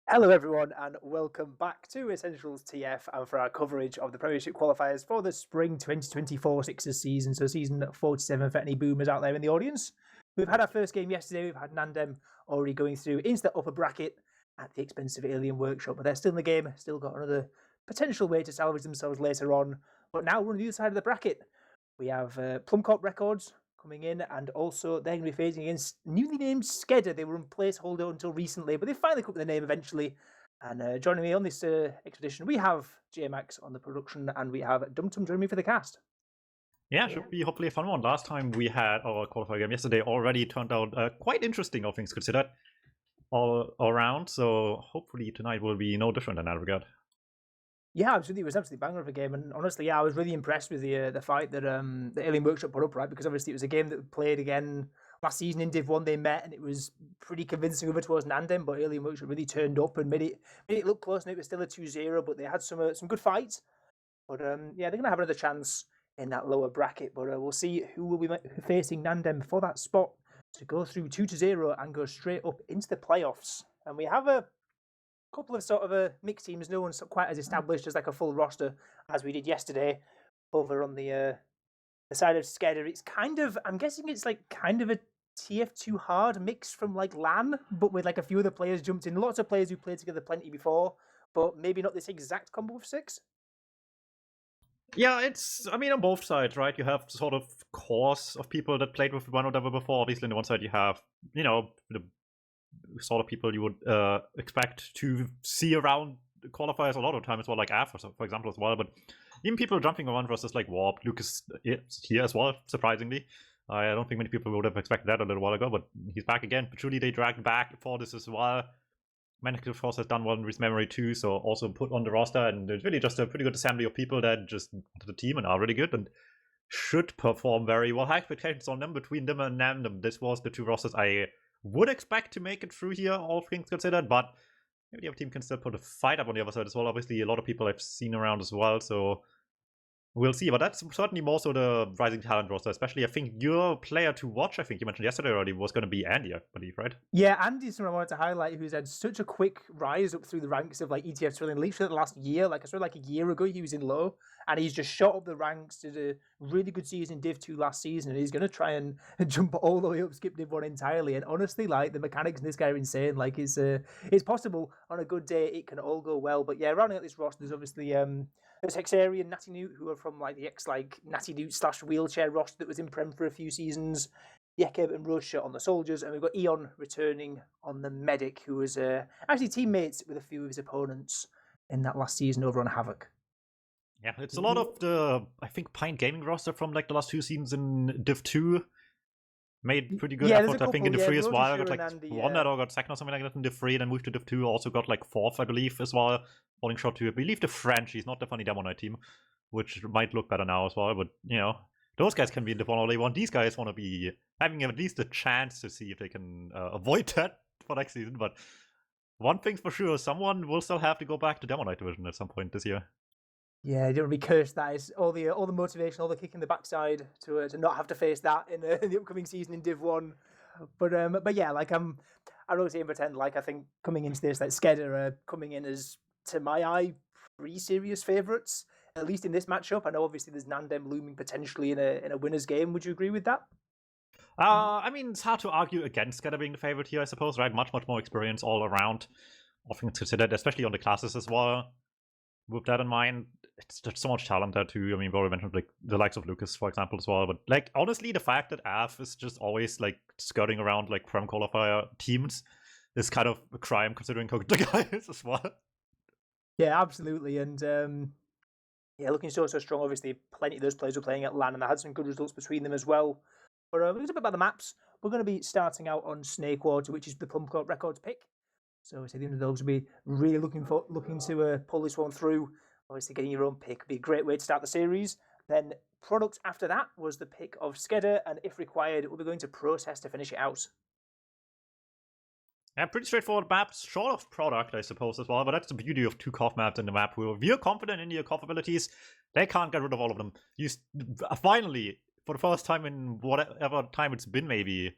Hello everyone and welcome back to Essentials TF and for our coverage of the Premiership qualifiers for the Spring 2024 Sixers season, so season 47 for any boomers out there in the audience. We've had our first game yesterday, we've had Nandem already going through into the upper bracket at the expense of Alien Workshop, but they're still in the game, still got another potential way to salvage themselves later on. But now we're on the other side of the bracket. We have PLUMMCORP Records coming in, and also they're going to be facing against newly named SKEDDA. They were in placeholder until recently, but they finally come up with the name eventually. And joining me on this expedition, we have JMax on the production, and we have Dumtum joining me for the cast. Yeah, should be hopefully a fun one. Last time we had our qualifier game yesterday already turned out quite interesting, all things considered, all around. So hopefully tonight will be no different in that regard. Yeah, absolutely. It was absolutely banger of a game, and honestly, yeah, I was really impressed with the fight that the Alien Workshop put up, right? Because obviously it was a game that we played again last season in Div 1. They met, and it was pretty convincing over towards Nandem, but Alien Workshop really turned up and made it look close, and it was still a 2-0, but they had some good fights. But yeah, they're gonna have another chance in that lower bracket, but we'll see who will be facing Nandem for that spot to go through 2-0 and go straight up into the playoffs. And we have a couple of sort of mixed teams. No one's quite as established as like a full roster as we did yesterday over on the side of SKEDDA. It's kind of, I'm guessing it's like kind of a TF2 hard mix from like LAN, but with like a few other players jumped in. Lots of players who played together plenty before, but maybe not this exact combo of 6. Yeah, it's, I mean, on both sides, right? You have sort of cores of people that played with one or the other before. Obviously, on the one side, you have, you know, the sort of people you would expect to see around qualifiers a lot of times, as well, like AF, for example, as well. But even people jumping around versus like Warp, Lucas is here as well, surprisingly. I don't think many people would have expected that a little while ago, but he's back again. Patchouli they dragged back for this as well. Manic, of course, has done one with Memory too, so also put on the roster, and it's really just a pretty good assembly of people that just to the team and are really good and should perform very well. High expectations on them between them and Nam. This was the two rosters I would expect to make it through here, all things considered, but maybe the other team can still put a fight up on the other side as well. Obviously, a lot of people I've seen around as well, so we'll see. But that's certainly more so the Rising Talent roster, especially. I think your player to watch, I think you mentioned yesterday already, was going to be Andy, I believe, right? Yeah, Andy's someone I wanted to highlight who's had such a quick rise up through the ranks of like ETF2L and literally the last year. Like I saw like a year ago he was in low and he's just shot up the ranks, did a really good season in Div 2 last season, and he's gonna try and jump all the way up, skip Div 1 entirely. And honestly, like the mechanics in this guy are insane. Like it's possible on a good day it can all go well. But yeah, rounding out this roster, there's obviously there's Hexari and Natty Newt, who are from like the ex like Natty Newt / wheelchair roster that was in Prem for a few seasons. Yekeb and Rusha on the soldiers, and we've got Eon returning on the medic, who was actually teammates with a few of his opponents in that last season over on Havoc. Yeah, it's a lot of the, I think, Pint Gaming roster from like the last 2 seasons in Div 2. Made pretty good effort, I think, in Div 3 as well. Got like Andy, one that or got second or something like that in Div 3, then moved to Div 2. Also got like 4th, I believe, as well. Falling short to, I believe, the Frenchies, not the funny Demo Knight team, which might look better now as well. But, you know, those guys can be in Div 1 all they want. These guys want to be having at least a chance to see if they can avoid that for next season. But one thing's for sure, someone will still have to go back to Demo Knight division at some point this year. Yeah, don't be cursed. That is all the motivation, all the kick in the backside to not have to face that in the upcoming season in Div 1. But yeah, like I don't say and pretend like I think coming into this, like SKEDDA are coming in as, to my eye, pretty serious favourites, at least in this matchup. I know obviously there's Nandem looming potentially in a winner's game. Would you agree with that? I mean, it's hard to argue against SKEDDA being the favorite here, I suppose, right? Much more experience all around, often considered, especially on the classes as well. With that in mind, it's just so much talent there too. I mean, we already mentioned like the likes of Lucas, for example, as well. But like, honestly, the fact that AF is just always like skirting around like Prem qualifier teams is kind of a crime, considering how good the guy is as well. Yeah, absolutely. And yeah, looking so strong. Obviously, plenty of those players were playing at LAN, and they had some good results between them as well. But we're going to talk about the maps. We're going to be starting out on Snakewater, which is the PLUMMCORP Records pick. So at the end of those, will be really looking to pull this one through. Obviously, getting your own pick would be a great way to start the series. Then product after that was the pick of SKEDDA, and if required, we'll be going to process to finish it out. Yeah, pretty straightforward maps, short of product, I suppose, as well, but that's the beauty of 2 COF maps in the map. We're confident in your COF abilities. They can't get rid of all of them. You finally, for the first time in whatever time it's been, maybe,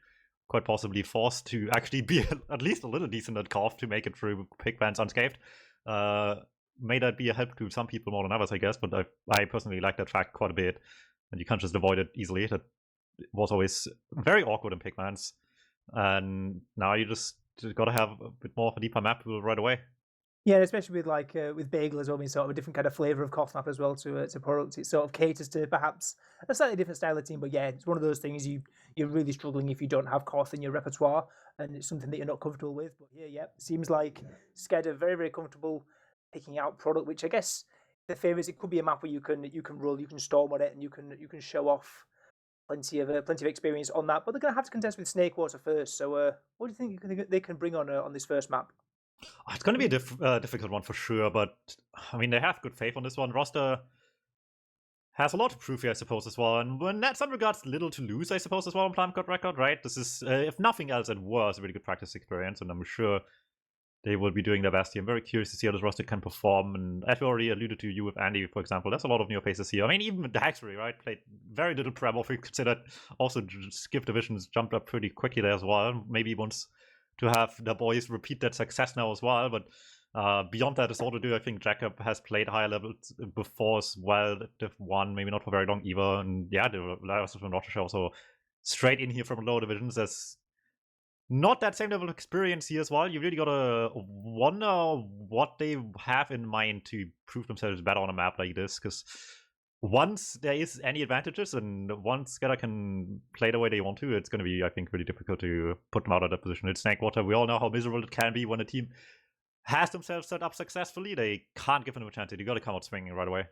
quite possibly forced to actually be at least a little decent at Corf to make it through pick bans unscathed. May that be a help to some people more than others, I guess, but I personally like that fact quite a bit, and you can't just avoid it easily. That was always very awkward in pick bans, and now you just gotta have a bit more of a deeper map right away. Yeah, especially with Bagel as well, being sort of a different kind of flavour of Koth map as well to products. It sort of caters to perhaps a slightly different style of team, but yeah, it's one of those things you're really struggling if you don't have Koth in your repertoire, and it's something that you're not comfortable with. But yeah, seems like SKEDDA very, very comfortable picking out product, which I guess the favour is it could be a map where you can roll, you can storm on it, and you can show off plenty of experience on that. But they're going to have to contest with Snakewater first. So what do you think they can bring on this first map? It's going to be a difficult one for sure, but I mean, they have good faith on this one. Roster has a lot to prove here, I suppose, as well. And in some regards, little to lose, I suppose, as well on PLUMMCORP record, right? This is, if nothing else, it was a really good practice experience, and I'm sure they will be doing their best here. I'm very curious to see how this roster can perform, and as we already alluded to you with Andy, for example, there's a lot of new faces here. I mean, even the Hexbury, right, played very little Prem, if we consider also skip divisions, jumped up pretty quickly there as well. Maybe wants to have the boys repeat that success now as well, but beyond that is all to do. I think Jacob has played higher levels before as well. Div 1, maybe not for very long either, and yeah, the last of Rotter also straight in here from lower divisions. There's not that same level of experience here as well. You really gotta wonder what they have in mind to prove themselves better on a map like this, because once there is any advantages and once SKEDDA can play the way they want to, it's going to be, I think, really difficult to put them out of that position. It's Snakewater. We all know how miserable it can be when a team has themselves set up successfully. They can't give them a chance. You got to come out swinging right away.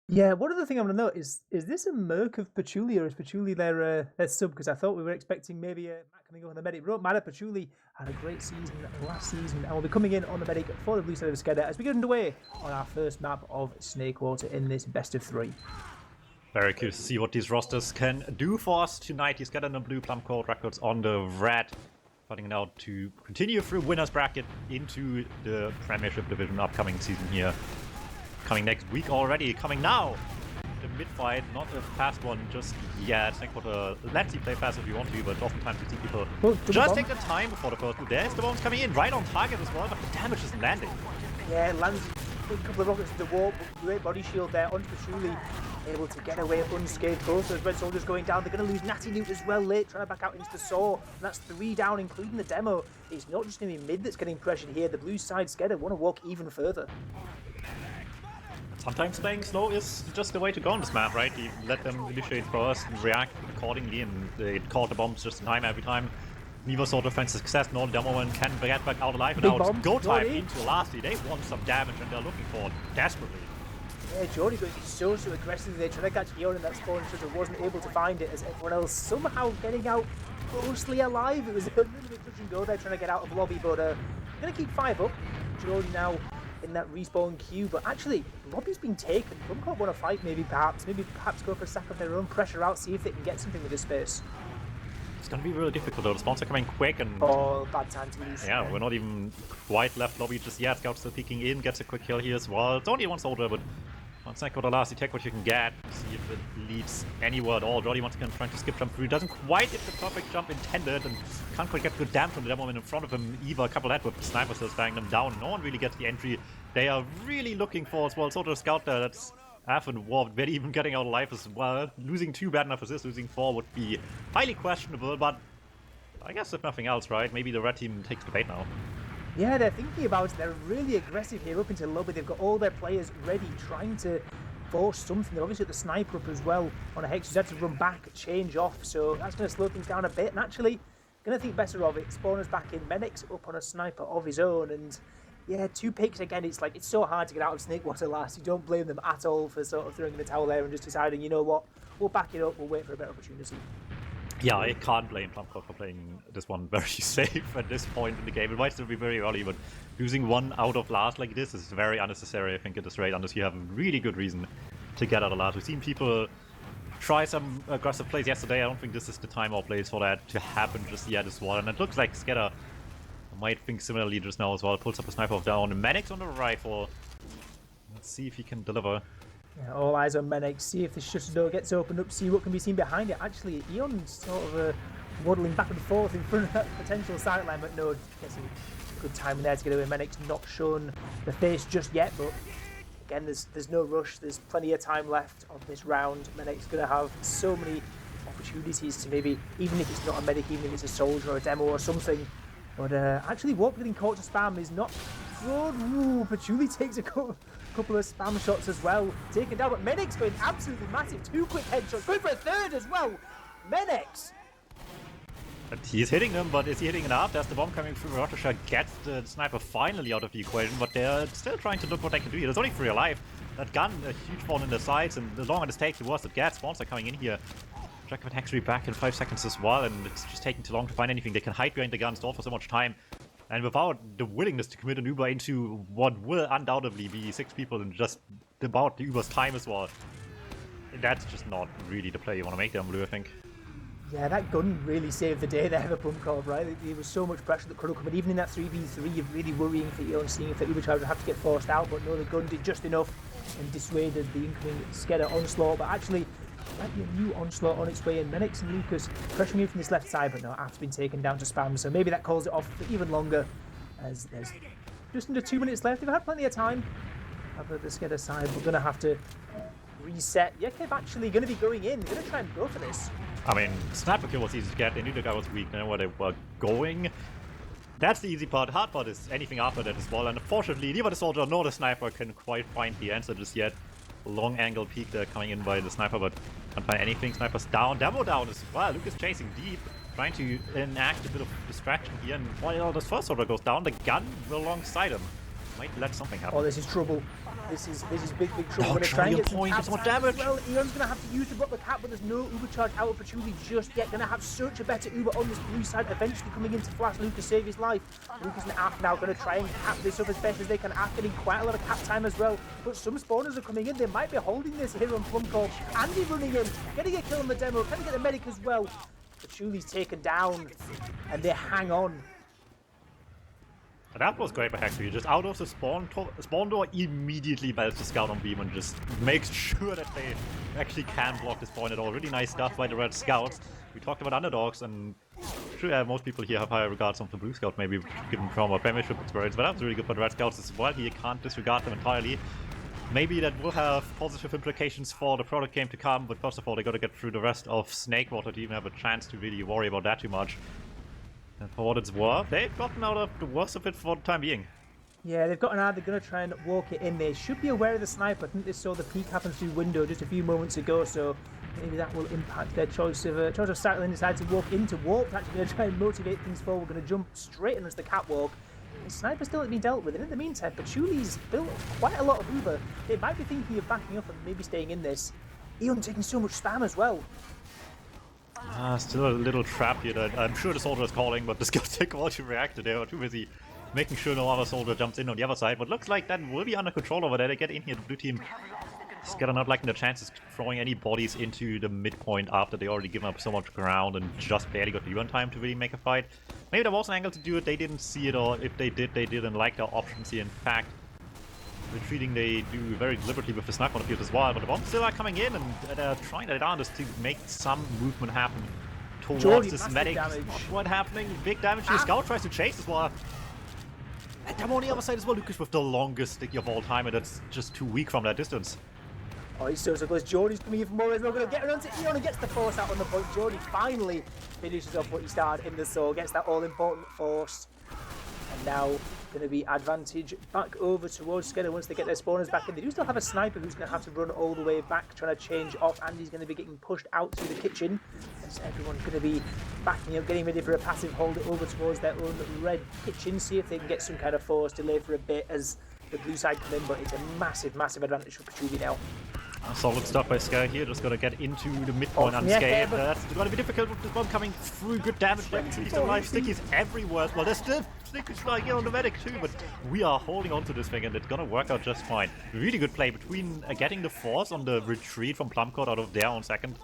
Yeah, one other thing I'm going to note is this a Merc of Patchouli, or is Patchouli their sub? Because I thought we were expecting maybe a Matt coming on the medic. But don't matter, Patchouli had a great season last season and will be coming in on the medic for the blue side of SKEDDA as we get underway on our first map of Snakewater in this best of 3. Very curious to see what these rosters can do for us tonight. He's got on the blue, PLUMMCORP records on the red. Fighting now to continue through winners bracket into the Premiership division upcoming season here. Coming next week already, coming now. The mid-fight, not a fast one just yet. Snakewater lets you play fast if you want to, but oftentimes you see people just take the time before the first move. There's the bombs coming in right on target as well, but the damage isn't landing. Yeah, it lands a couple of rockets to the wall, but great body shield there onto Patchouli. Able to get away unscathed. Both those Red Soldiers going down. They're going to lose Natty Newt as well late, trying to back out into the Saw. And that's 3 down, including the demo. It's not just going to be mid that's getting pressured here. The blue side SKEDDA want to walk even further. Sometimes playing slow is just the way to go on this map, right? You let them initiate first and react accordingly, and they caught the bombs just in time every time. Neither saw defensive success, nor the demo and can get back out alive. And now it's go time into Lastly. They want some damage and they're looking for it desperately. Yeah, Jordy going so aggressively there, trying to catch Eon in that spawn shooter, wasn't able to find it as everyone else somehow getting out mostly alive. It was a little bit touch and go there, trying to get out of lobby, but going to keep 5 up. Jordy now in that respawn queue, but actually, lobby's been taken. PLUMMCORP want to fight, maybe perhaps go for a sack of their own, pressure out, see if they can get something with this space. It's going to be really difficult though. The spawns are coming quick and... Oh, bad time to lose. Yeah, we're not even quite left lobby just yet. Scout's still peeking in, gets a quick kill here as well. It's only one soldier, but once I got the last, you take what you can get. See if it leads anywhere at all. Jordy once again trying to skip jump through. Doesn't quite hit the perfect jump intended and can't quite get good damage from the demo in front of him either. A couple of that with the sniper still banging them down. No one really gets the entry they are really looking for as well. Soldier Scout there, that's often warped, maybe even getting out alive as well. Losing 2 bad enough as this, losing 4 would be highly questionable, but I guess if nothing else, right? Maybe the red team takes the bait now. Yeah, they're thinking about it. They're really aggressive here up into lobby. They've got all their players ready, trying to force something. They've obviously got the sniper up as well on a Hex, who's had to run back, change off, so that's going to slow things down a bit. And actually, going to think better of it. Spawner's back in, Medic's up on a sniper of his own, and yeah, 2 picks again. It's like, it's so hard to get out of Snakewater last. You don't blame them at all for sort of throwing in the towel there and just deciding, you know what, we'll back it up, we'll wait for a better opportunity. Yeah, I can't blame PLUMMCORP for playing this one very safe at this point in the game. It might still be very early, but losing 1 out of last like this is very unnecessary, I think, at this rate, unless you have a really good reason to get out of last. We've seen people try some aggressive plays yesterday. I don't think this is the time or place for that to happen just yet as well. And it looks like SKEDDA might think similarly just now as well. Pulls up a sniper down. Medic's on the rifle. Let's see if he can deliver. Yeah, all eyes on Menix, see if the shutter door gets opened up, see what can be seen behind it. Actually, Eon sort of waddling back and forth in front of that potential sideline, but no, guessing good timing there to get away. Menek's not shown the face just yet, but again, there's no rush. There's plenty of time left of this round. Menek's going to have so many opportunities to maybe, even if it's not a medic, even if it's a soldier or a demo or something. But actually, Warp getting caught to spam is not good. Ooh, Patchouli takes a couple of spam shots as well. Taken down, but Menek's going absolutely massive. 2 quick headshots, going for a third as well. Menek's. He's hitting them, but is he hitting enough? There's the bomb coming through. Rotasha gets the sniper finally out of the equation, but they're still trying to look what they can do here. There's only 3 alive. That gun, a huge one in the sides, and the longer this takes, the worse it gets. Spawns are coming in here. Jack of Hexery back in 5 seconds as well, and it's just taking too long to find anything. They can hide behind the gun, stall for so much time. And without the willingness to commit an Uber into what will undoubtedly be 6 people in just about the Uber's time as well, that's just not really the play you want to make there on blue, I think. Yeah, that gun really saved the day there for PLUMMCORP, right? There was so much pressure that could have come, and even in that 3v3, you're really worrying for Eon, seeing if the Ubercharge would have to get forced out, but no, the gun did just enough and dissuaded the incoming SKEDDA onslaught, but actually, might be a new onslaught on its way in. Menek's and Lucas pressuring in from this left side, but no, after being taken down to spam, so maybe that calls it off for even longer, as there's just under 2 minutes left. They've had plenty of time at the SKEDDA side. We're going to have to reset. Yekev actually going to be going in. They're going to try and go for this. I mean, sniper kill was easy to get. They knew the guy was weak. They know where they were going. That's the easy part. The hard part is anything after that as well. And unfortunately, neither the soldier nor the sniper can quite find the answer just yet. Long angle peek there coming in by the sniper, but can't find anything. Sniper's down. Demo down as well. Lucas chasing deep, trying to enact a bit of distraction here. And while this first soldier goes down, the gun alongside him might let something happen. Oh, this is trouble. This is big trouble. No, Going to try and get some point, cap it's more time damage. as well. Eon's going to have to use the block the cap, but there's no Uber charge out of Patchouli just yet. Going to have such a better Uber on this blue side, eventually coming into flash. Lucas save his life. Lucas and Af now going to try and cap this up as best as they can. Af getting quite a lot of cap time as well, but some spawners are coming in. They might be holding this here on PLUMMCORP. Andy running in, getting a kill on the demo, trying to get the medic as well. Patchouli's taken down, and they hang on. That was great by Hexery. Just out of the spawn door, immediately belts the scout on beam and just makes sure that they actually can block this point at all. Really nice stuff by the red scouts. We talked about underdogs, and I'm sure most people here have higher regards of the blue scout, maybe given from our Premiership experience, but that was really good for the red scouts as well. He can't disregard them entirely. Maybe that will have positive implications for the product game to come, but first of all, they got to get through the rest of Snakewater to even have a chance to really worry about that too much. And for what it's worth, they've gotten out of the worst of it for the time being. Yeah, they've got an eye. They're going to try and walk it in. They should be aware of the sniper. I think they saw the peek happen through window just a few moments ago, so maybe that will impact their choice of starting decide to walk into Warp. Actually going to try and motivate things forward. We're going to jump straight into the catwalk. The sniper still to be dealt with, and in the meantime, Patchouli's built quite a lot of Uber. They might be thinking of backing up and maybe staying in this. Eon taking so much spam as well. Still a little trap here that I'm sure the soldier is calling, but the scouts take a while to react to. They are too busy making sure no other soldier jumps in on the other side. But looks like that will be under control over there. They get in here, the blue team. SKEDDA not liking the chances throwing any bodies into the midpoint after they already given up so much ground and just barely got the run time to really make a fight. Maybe there was an angle to do it, they didn't see it, or if they did, they didn't like their options here. In fact, retreating they do very deliberately with the sniper on the field as well, but the bombs still are coming in, and they're trying that down just to make some movement happen towards Jordy, this massive medic. damage. What happening? Big damage. The scout tries to chase as well. And I'm on the other side as well. Lucas with the longest sticky of all time, and that's just too weak from that distance. Oh, he's so close. Jordy's coming in for more as well. Going to get around to Eon and gets the force out on the point. Jordy finally finishes off what he started in the soul, gets that all-important force. And now going to be advantage back over towards SKEDDA once they get their spawners back in. They do still have a sniper who's going to have to run all the way back, trying to change off. Andy's going to be getting pushed out to the kitchen. As everyone's going to be backing up, getting ready for a passive hold it over towards their own red kitchen. See if they can get some kind of force delay for a bit as the blue side come in, but it's a massive, massive advantage for Patchouli now. Solid stuff by Sky here, just gonna get into the midpoint unscathed. That's gonna be difficult with this bomb coming through. Good damage there. He's still alive. Stickies everywhere as well. There's still Stickies flying in on the medic too, but we are holding on to this thing and it's gonna work out just fine. Really good play between getting the force on the retreat from PLUMMCORP out of their own second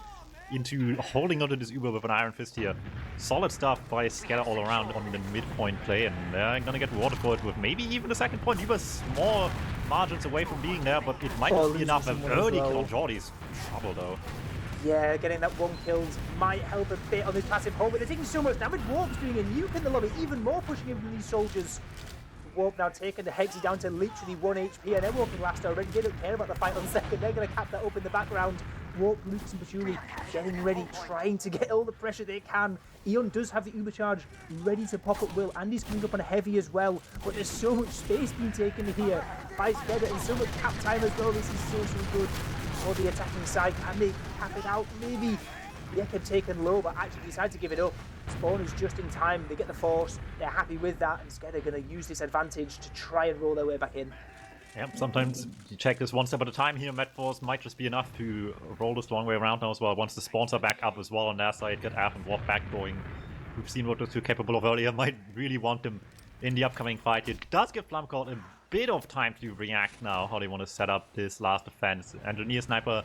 into holding onto this Uber with an iron fist here. Solid stuff by SKEDDA all around on the midpoint play, and they're gonna get rewarded for it with maybe even a second point. Uber's small margins away from being there, but it might not be enough. An early kill on Jordy's trouble though. Yeah, getting that 1 kill might help a bit on this passive hold, but they're taking so much damage. Warp's doing a nuke in the lobby, even more pushing him from these soldiers. Warp now taking the Hexy down to literally 1 HP, and they're walking last already. They don't care about the fight on second. They're going to cap that up in the background. Warp, Lukes, and Patchouli getting ready, trying to get all the pressure they can. Eon does have the Uber charge ready to pop up Will. Andy's coming up on a heavy as well, but there's so much space being taken here by SKEDDA and so much cap time as well. This is so good for the attacking side. Can they cap it out? Maybe. Yekeb taken low, but actually decide to give it up. Spawn is just in time. They get the force. They're happy with that, and SKEDDA are going to use this advantage to try and roll their way back in. Yeah, sometimes you check this one step at a time here. Med Force might just be enough to roll this long way around now as well. Once the spawns are back up as well on their side, get Af and Warp back going. We've seen what those two are capable of earlier. Might really want them in the upcoming fight. It does give PLUMMCORP a bit of time to react now, how they want to set up this last defense. Engineer Sniper,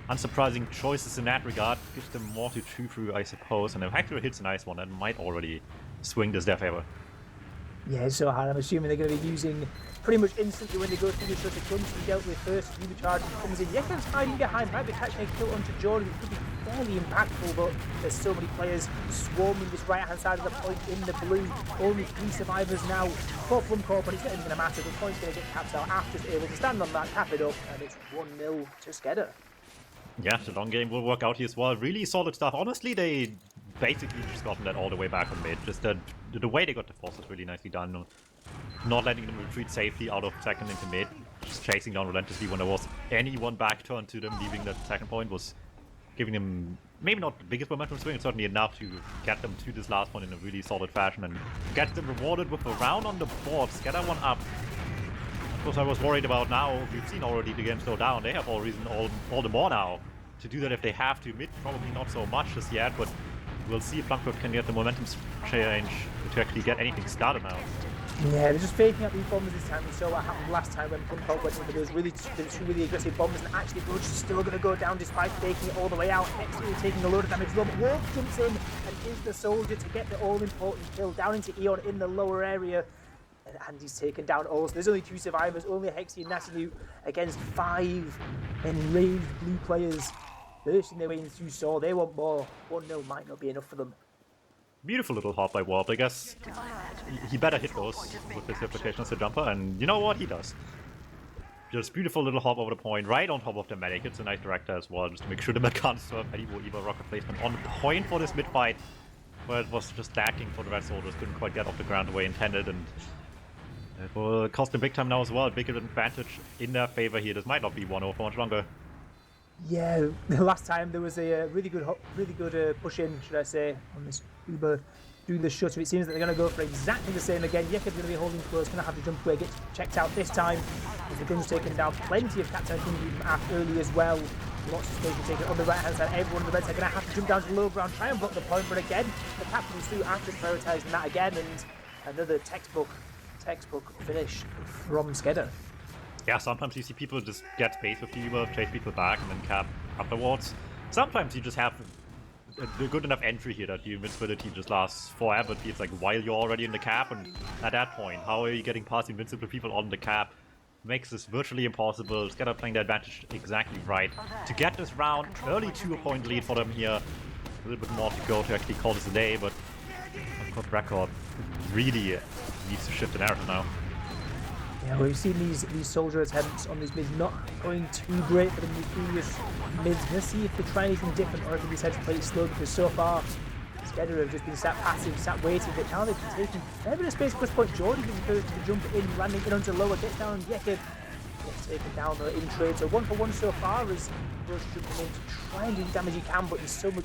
unsurprising choices in that regard. Gives them more to chew through, I suppose. And if Hector hits a nice one, that might already swing this their favor. Yeah, it's so hard. I'm assuming they're going to be using pretty much instantly when they go through the shot. The guns to be dealt with first. Uber charge comes in. Yekeb's hiding behind. Might be catching a kill onto Jordan. It could be fairly impactful, but there's so many players swarming this right-hand side of the point in the blue. Only 3 survivors now for PLUMMCORP, but it's not even going to matter. The point's going to get capped out. After's able to stand on that, cap it up, and it's 1-0 to SKEDDA. Yeah, the long game will work out here as well. Really solid stuff. Honestly, they basically just gotten that all the way back on mid. Just the way they got the force was really nicely done. Not letting them retreat safely out of second into mid. Just chasing down relentlessly when there was anyone back turned to them. Leaving that second point was giving them maybe not the biggest momentum swing. It's certainly enough to get them to this last one in a really solid fashion. And get them rewarded with a round on the board. SKEDDA one up. Of course, I was worried about now. We've seen already the game slow down. They have all reason all the more now to do that if they have to. Mid probably not so much just yet, but we'll see if PLUMMCORP can get the momentum change to actually get anything started now. Yeah, they're just faking out these bombers this time. We saw what happened last time when PLUMMCORP went into those two really aggressive bombers, and actually Brudge is still going to go down despite faking it all the way out. Hexy taking a load of damage. Wolf jumps in and is the soldier to get the all-important kill down into Eon in the lower area. And Andy's taken down also. There's only 2 survivors, only a Hexy and Natalu against 5 enraged blue players bursting their way into Saw. They want more. 1-0 might not be enough for them. Beautiful little hop by Warp. I guess he better hit those with his application as a jumper, and you know what? He does. Just beautiful little hop over the point, right on top of the medic. It's a nice director as well, just to make sure the mech can't serve any more Eva rocket placement on the point for this mid-fight, where it was just lacking for the Red Soldiers. Couldn't quite get off the ground the way intended, and it will cost them big time now as well. Bigger advantage in their favor here. This might not be 1-0 for much longer. Yeah, the last time there was a really good push in, should I say, on this Uber doing the shutter. It seems that they're going to go for exactly the same again. Yekeb's going to be holding close, going to have to jump away, get checked out this time. As the gun's taken down, plenty of Captain coming from Af early as well. Lots of space taken on the right hand side. Everyone on the red side going to have to jump down to the low ground, try and block the point, but again, the captain is through after prioritising that again, and another textbook finish from SKEDDA. Yeah, sometimes you see people just get space with the Uber, chase people back, and then cap afterwards. Sometimes you just have a good enough entry here that the invincibility just lasts forever. It's like while you're already in the cap, and at that point, how are you getting past invincible people on the cap? Makes this virtually impossible. SKEDDA playing the advantage exactly right. To get this round, early 2-point lead for them here. A little bit more to go to actually call this a day, but PLUMMCORP record really needs to shift the narrative now. Yeah, we've seen these soldier attempts on these mids not going too great for them in the previous mids. Let's see if they try anything different or if they decide to play it slow, because so far SKEDDA have just been sat passive, sat waiting, but now they've taken a fair bit of space. Plus point Jordan is the first to jump in, landing in onto lower, gets down, Yekeb gets taken down in trade. So 1-for-1 so far as Bruce jumping in to try and do the damage he can, but there's so much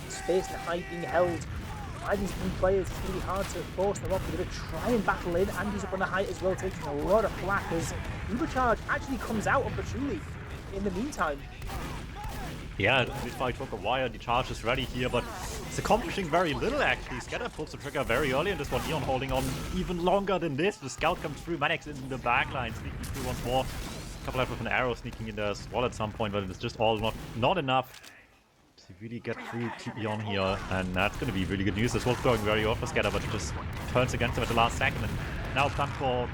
space and height being held by these blue players. It's really hard to force them off. They're going to try and battle in. Andy's up on the height as well, taking a lot of flak as Uber charge actually comes out of Patchouli in the meantime. Yeah, this fight took a while. The charge is ready here, but it's accomplishing very little actually. SKEDDA pulls the trigger very early in this one. Eon holding on even longer than this. The scout comes through. Maddox in the backline, sneaking through once more. A couple left with an arrow sneaking in there as well at some point, but it's just all not enough to really get through to Eon here, and that's going to be really good news. This was going very well for SKEDDA, but it just turns against him at the last second, and now PLUMMCORP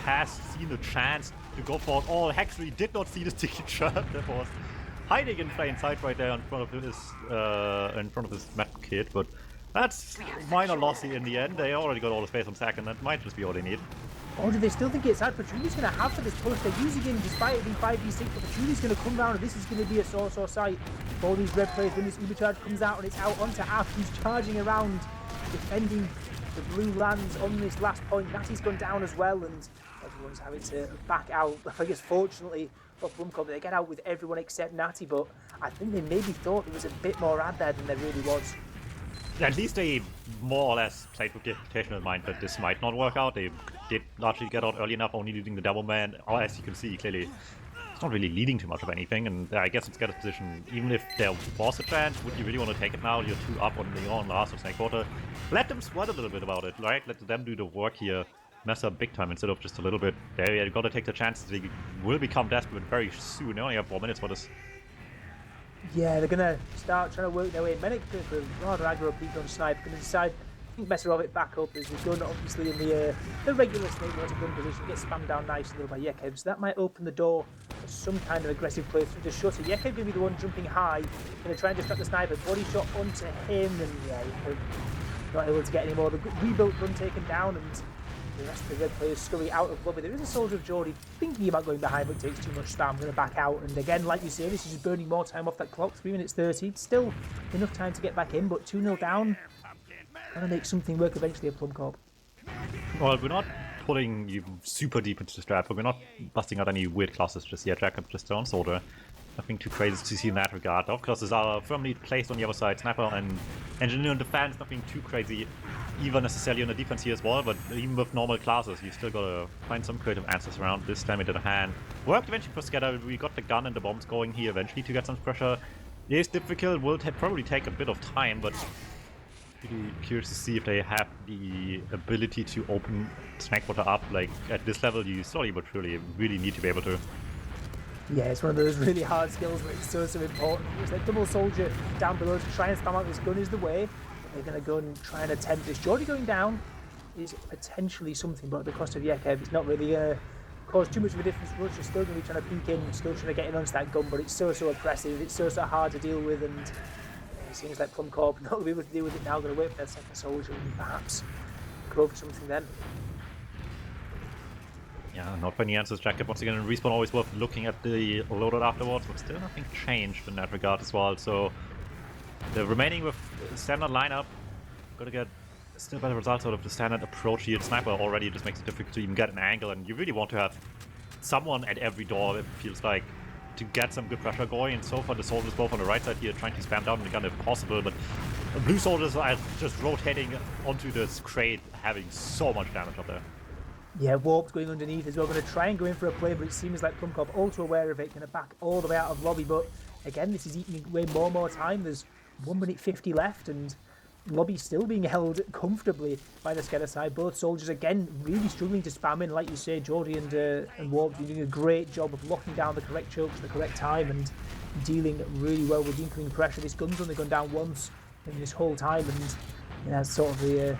has seen a chance to go for it all. Hexley did not see the sticky trap. That was hiding in plain sight right there in front of his map kit, but that's minor lossy in the end. They already got all the space on second. That might just be all they need. Or do they still think it's out? Patchoulie's going to have for this push. They're using him despite it being 5v6, but Patchoulie's going to come down and this is going to be a source or sight for these red players when this Uber charge comes out and it's out onto Af, who's charging around, defending the blue lands on this last point. Natty's gone down as well and everyone's having to back out. I guess fortunately for PLUMMCORP, they get out with everyone except Natty, but I think they maybe thought there was a bit more ad there than there really was. At least they more or less played with the expectation in mind that this might not work out. They did largely get out early enough, only leading the double man. Or as you can see, clearly it's not really leading too much of anything. And I guess it's SKEDDA's position, even if there was a chance, would you really want to take it now? You're 2 up on Leon last of snake quarter. Let them sweat a little bit about it, right? Let them do the work here. Mess up big time instead of just a little bit. They've got to take the chances. They will become desperate very soon. They only have 4 minutes for this. Yeah, they're going to start trying to work their way. Medic, the rather aggro peak on Snipe, going to decide, I think, better of it back up as we're going obviously in the regular snake water gun position, get spammed down nicely by Yekeb. So that might open the door for some kind of aggressive play through the shutter. Yekeb going to be the one jumping high, going to try and distract the sniper. Body shot onto him, and yeah, not able to get any more. The rebuilt gun taken down, and the rest of the red players scurry out of lobby. There is a soldier of Geordie thinking about going behind, but it takes too much spam. Going to back out, and again, like you say, this is just burning more time off that clock. 3 minutes 30. It's still enough time to get back in, but 2-0 down. Trying to make something work eventually at PLUMMCORP. Well, we're not putting you super deep into the strat, but we're not busting out any weird classes just yet. Jacob just on soldier. Nothing too crazy to see in that regard. Our classes are firmly placed on the other side. Sniper and engineer and defense, nothing too crazy, even necessarily on the defense here as well. But even with normal classes, you still gotta find some creative answers around this time into the hand. Worked eventually for SKEDDA. We got the gun and the bombs going here eventually to get some pressure. It is difficult, will probably take a bit of time, but really curious to see if they have the ability to open Snakewater up. Like at this level, you slowly but surely really need to be able to. Yeah, it's one of those really hard skills, but it's so important. It's like double soldier down below to try and spam out this gun is the way. They're going to go and try and attempt this. Geordie going down is potentially something, but at the cost of Yekeb, it's not really going to cause too much of a difference. Rush is still going to be trying to peek in, still trying to get in onto that gun, but it's so oppressive, it's so hard to deal with, and it seems like PLUMMCORP not going to be able to deal with it now. Going to wait for their second soldier and perhaps go for something then. Yeah, not many answers. Jacob once again in respawn, always worth looking at the loadout afterwards, but still nothing changed in that regard as well. So the remaining with standard lineup, gonna get still better results out of the standard approach here. Sniper already just makes it difficult to even get an angle, and you really want to have someone at every door, it feels like, to get some good pressure going. And so far the soldiers both on the right side here trying to spam down the gun if possible, but the blue soldiers are just rotating onto this crate, having so much damage up there. Yeah, Warp's going underneath as well, going to try and go in for a play, but it seems like PLUMMCORP also aware of it, going to back all the way out of lobby, but again, this is eating away more and more time. There's 1 minute 50 left, and lobby still being held comfortably by the SKEDDA side. Both soldiers, again, really struggling to spam in, like you say. Geordie and Warp doing a great job of locking down the correct chokes at the correct time and dealing really well with the incoming pressure. This gun's only gone down once in this whole time, and you know, that's sort of the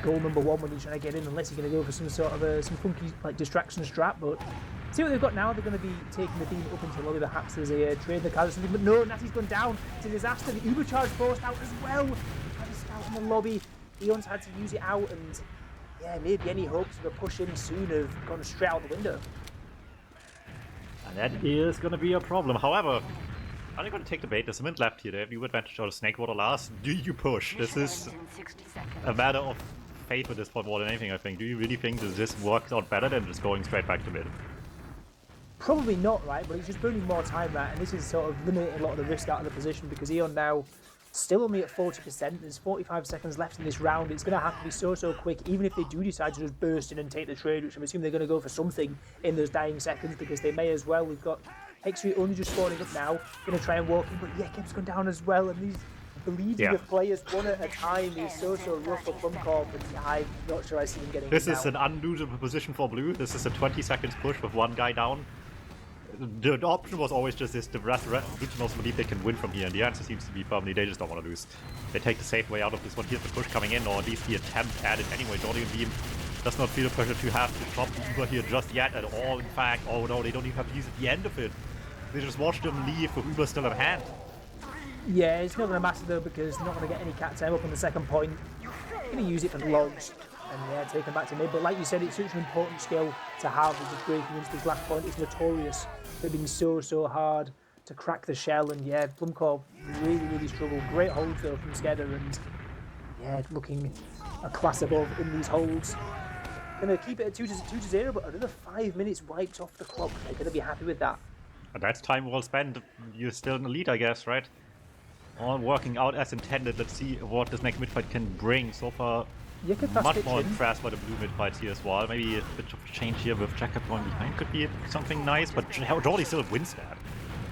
goal number one when you're trying to get in, unless you're going to go for some sort of some funky like distraction strap. But see what they've got now. They're going to be taking the beam up into lobby. Perhaps there's a trade the card or something, but no, Natty's gone down. It's a disaster. The Uber charge forced out as well. Trying to scout in the lobby. Eon's had to use it out, and yeah, maybe any hopes of a push in soon have gone straight out the window. And that is going to be a problem. However, are they going to take the bait? There's a minute left here. They have the advantage out of Snakewater last. Do you push? This is a matter of fate at this point more than anything, I think. Do you really think that this works out better than just going straight back to mid? Probably not, right? But it's just burning more time, right? And this is sort of limiting a lot of the risk out of the position, because Eon now still only at 40%. There's 45 seconds left in this round. It's going to have to be so quick, even if they do decide to just burst in and take the trade, which I'm assuming they're going to go for something in those dying seconds, because they may as well. We've got X3 only just spawning up now, going to try and walk in, but Yekeb's gone down as well, and these bleeding of players one at a time is so rough for PLUMMCORP, and I'm not sure I see him getting This it is an unlosable position for blue. This is a 20 seconds push with one guy down. The option was always just this, the rest most believe they can win from here, and the answer seems to be firmly they just don't want to lose. They take the safe way out of this one. Here's the push coming in, or at least the attempt at it anyway. Geordie and Beam does not feel the pressure to have to drop Uber here just yet at all. In fact, oh no, they don't even have to use at the end of it. they just watched them leave with Uber still at hand. Yeah, it's not going to matter though because they're not going to get any cat time up on the second point. Going to use it for logs and yeah, take them back to mid. But like you said, it's such an important skill to have. Is just breaking into this last point. It's notorious for being so hard to crack the shell. And yeah, PLUMMCORP really struggled. Great holds though from SKEDDA, and yeah, looking a class above in these holds. Going to keep it at 2-0, but another 5 minutes wiped off the clock. They're going to be happy with that. And that's time well spent. You're still in the lead, I guess, right? All working out as intended. Let's see what this next mid-fight can bring. So far, much more impressed by the blue mid-fights here as well. Maybe a bit of change here with Jacob going behind could be something nice, but Jordy still wins that.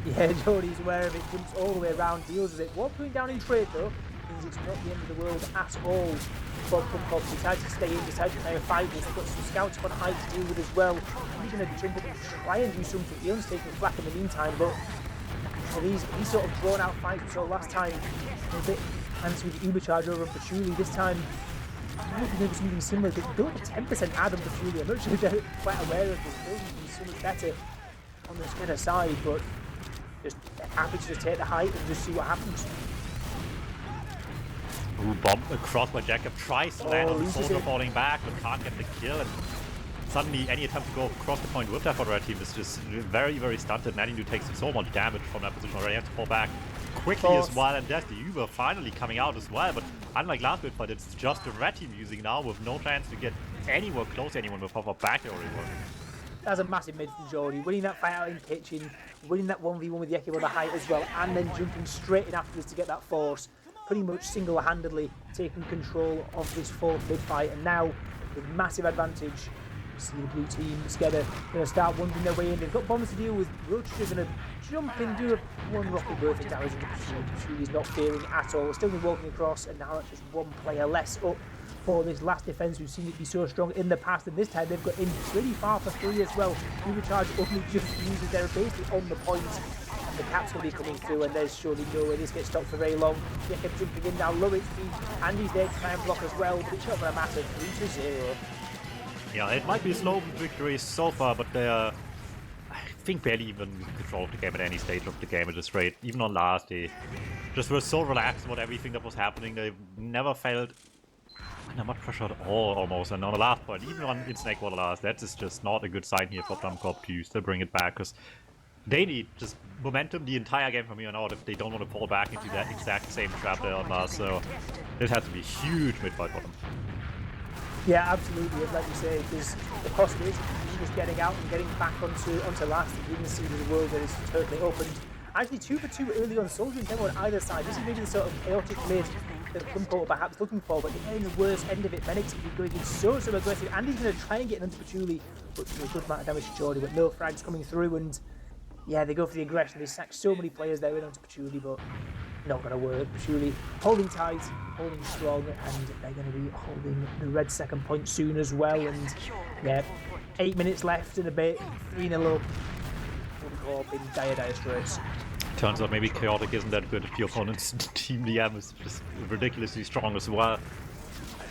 Yeah, Jordy's aware of it, jumps all the way around, deals with it. What putting down in trade though means it's not the end of the world at all. But PLUMMCORP decides to stay in, decides to play a fight. He's got some scouts on height to deal with as well. He's going to jump up and try and do something. Eon's taking flack in the meantime, but for these sort of drawn out fights we saw last time, a bit fancy with the Uber charge over on Patchouli. This time, maybe something similar. They built a 10% add on Patchouli. I'm not sure they're quite aware of this. Building can be so much better on the SKEDDA side, but just happy to just take the height and just see what happens. Ooh, bomb across by Jacob, tries to land on the soldier falling back, but can't get the kill, and suddenly any attempt to go across the point with that for the red team is just very stunted. Nadine takes so much damage from that position already, has to fall back quickly as well, and there's the Uber finally coming out as well, but unlike last bit, but it's just the red team using now with no chance to get anywhere close to anyone with pop-up back there anymore. That's a massive mid from Jordy, winning that fight out in kitchen, winning that 1v1 with Yeki on the height as well, and then jumping straight in afterwards to get that force. Pretty much single-handedly taking control of this fourth mid-fight, and now with massive advantage, you see the blue team, SKEDDA, going to start wandering their way in. They've got bombs to deal with. Roach's going to jump in, do one rocket worth of damage into Patchouli. He's not fearing at all. Still been walking across, and now that's just one player less up for this last defense. We've seen it be so strong in the past, and this time they've got in pretty far for free as well. Ubercharge only just uses their basically on the point. The cap's going to be coming through, and there's surely no way this gets stopped for very long. Jacob jumping in now, low HP, and he's there to try and block as well, but it's not going to matter. 3-0. Yeah, it might be a slow victory so far, but they're, I think, barely even control of the game at any stage of the game at this rate. Even on last, they just were so relaxed about everything that was happening. They never felt under much pressure at all, almost. And on the last point, even on in Snake Water last, that is just not a good sign here for PLUMMCORP to still bring it back, because they need just momentum the entire game from here on out if they don't want to fall back into that exact same trap there on last. So this has to be a huge mid-fight for them. Yeah, absolutely. Like you say, there's the possibility of just getting out and getting back onto last. You can see the world that is totally opened. Actually, 2 for 2 early on. Soldier and Demo on either side. This is maybe the sort of chaotic mid that PLUMMCORP are perhaps looking for, but they're getting the worst end of it. Fenix is going in so aggressive, and he's going to try and get into Patchouli, but a good amount of damage to Jordy, but no frags coming through, and yeah, they go for the aggression. They sack so many players there in onto Patchouli, but not going to work. Patchouli holding tight, holding strong, and they're going to be holding the red second point soon as well. And yeah, 8 minutes left in a bit, 3-0 up. PLUMMCORP in dire straits. Turns out maybe chaotic isn't that good if the opponent's team DM is just ridiculously strong as well.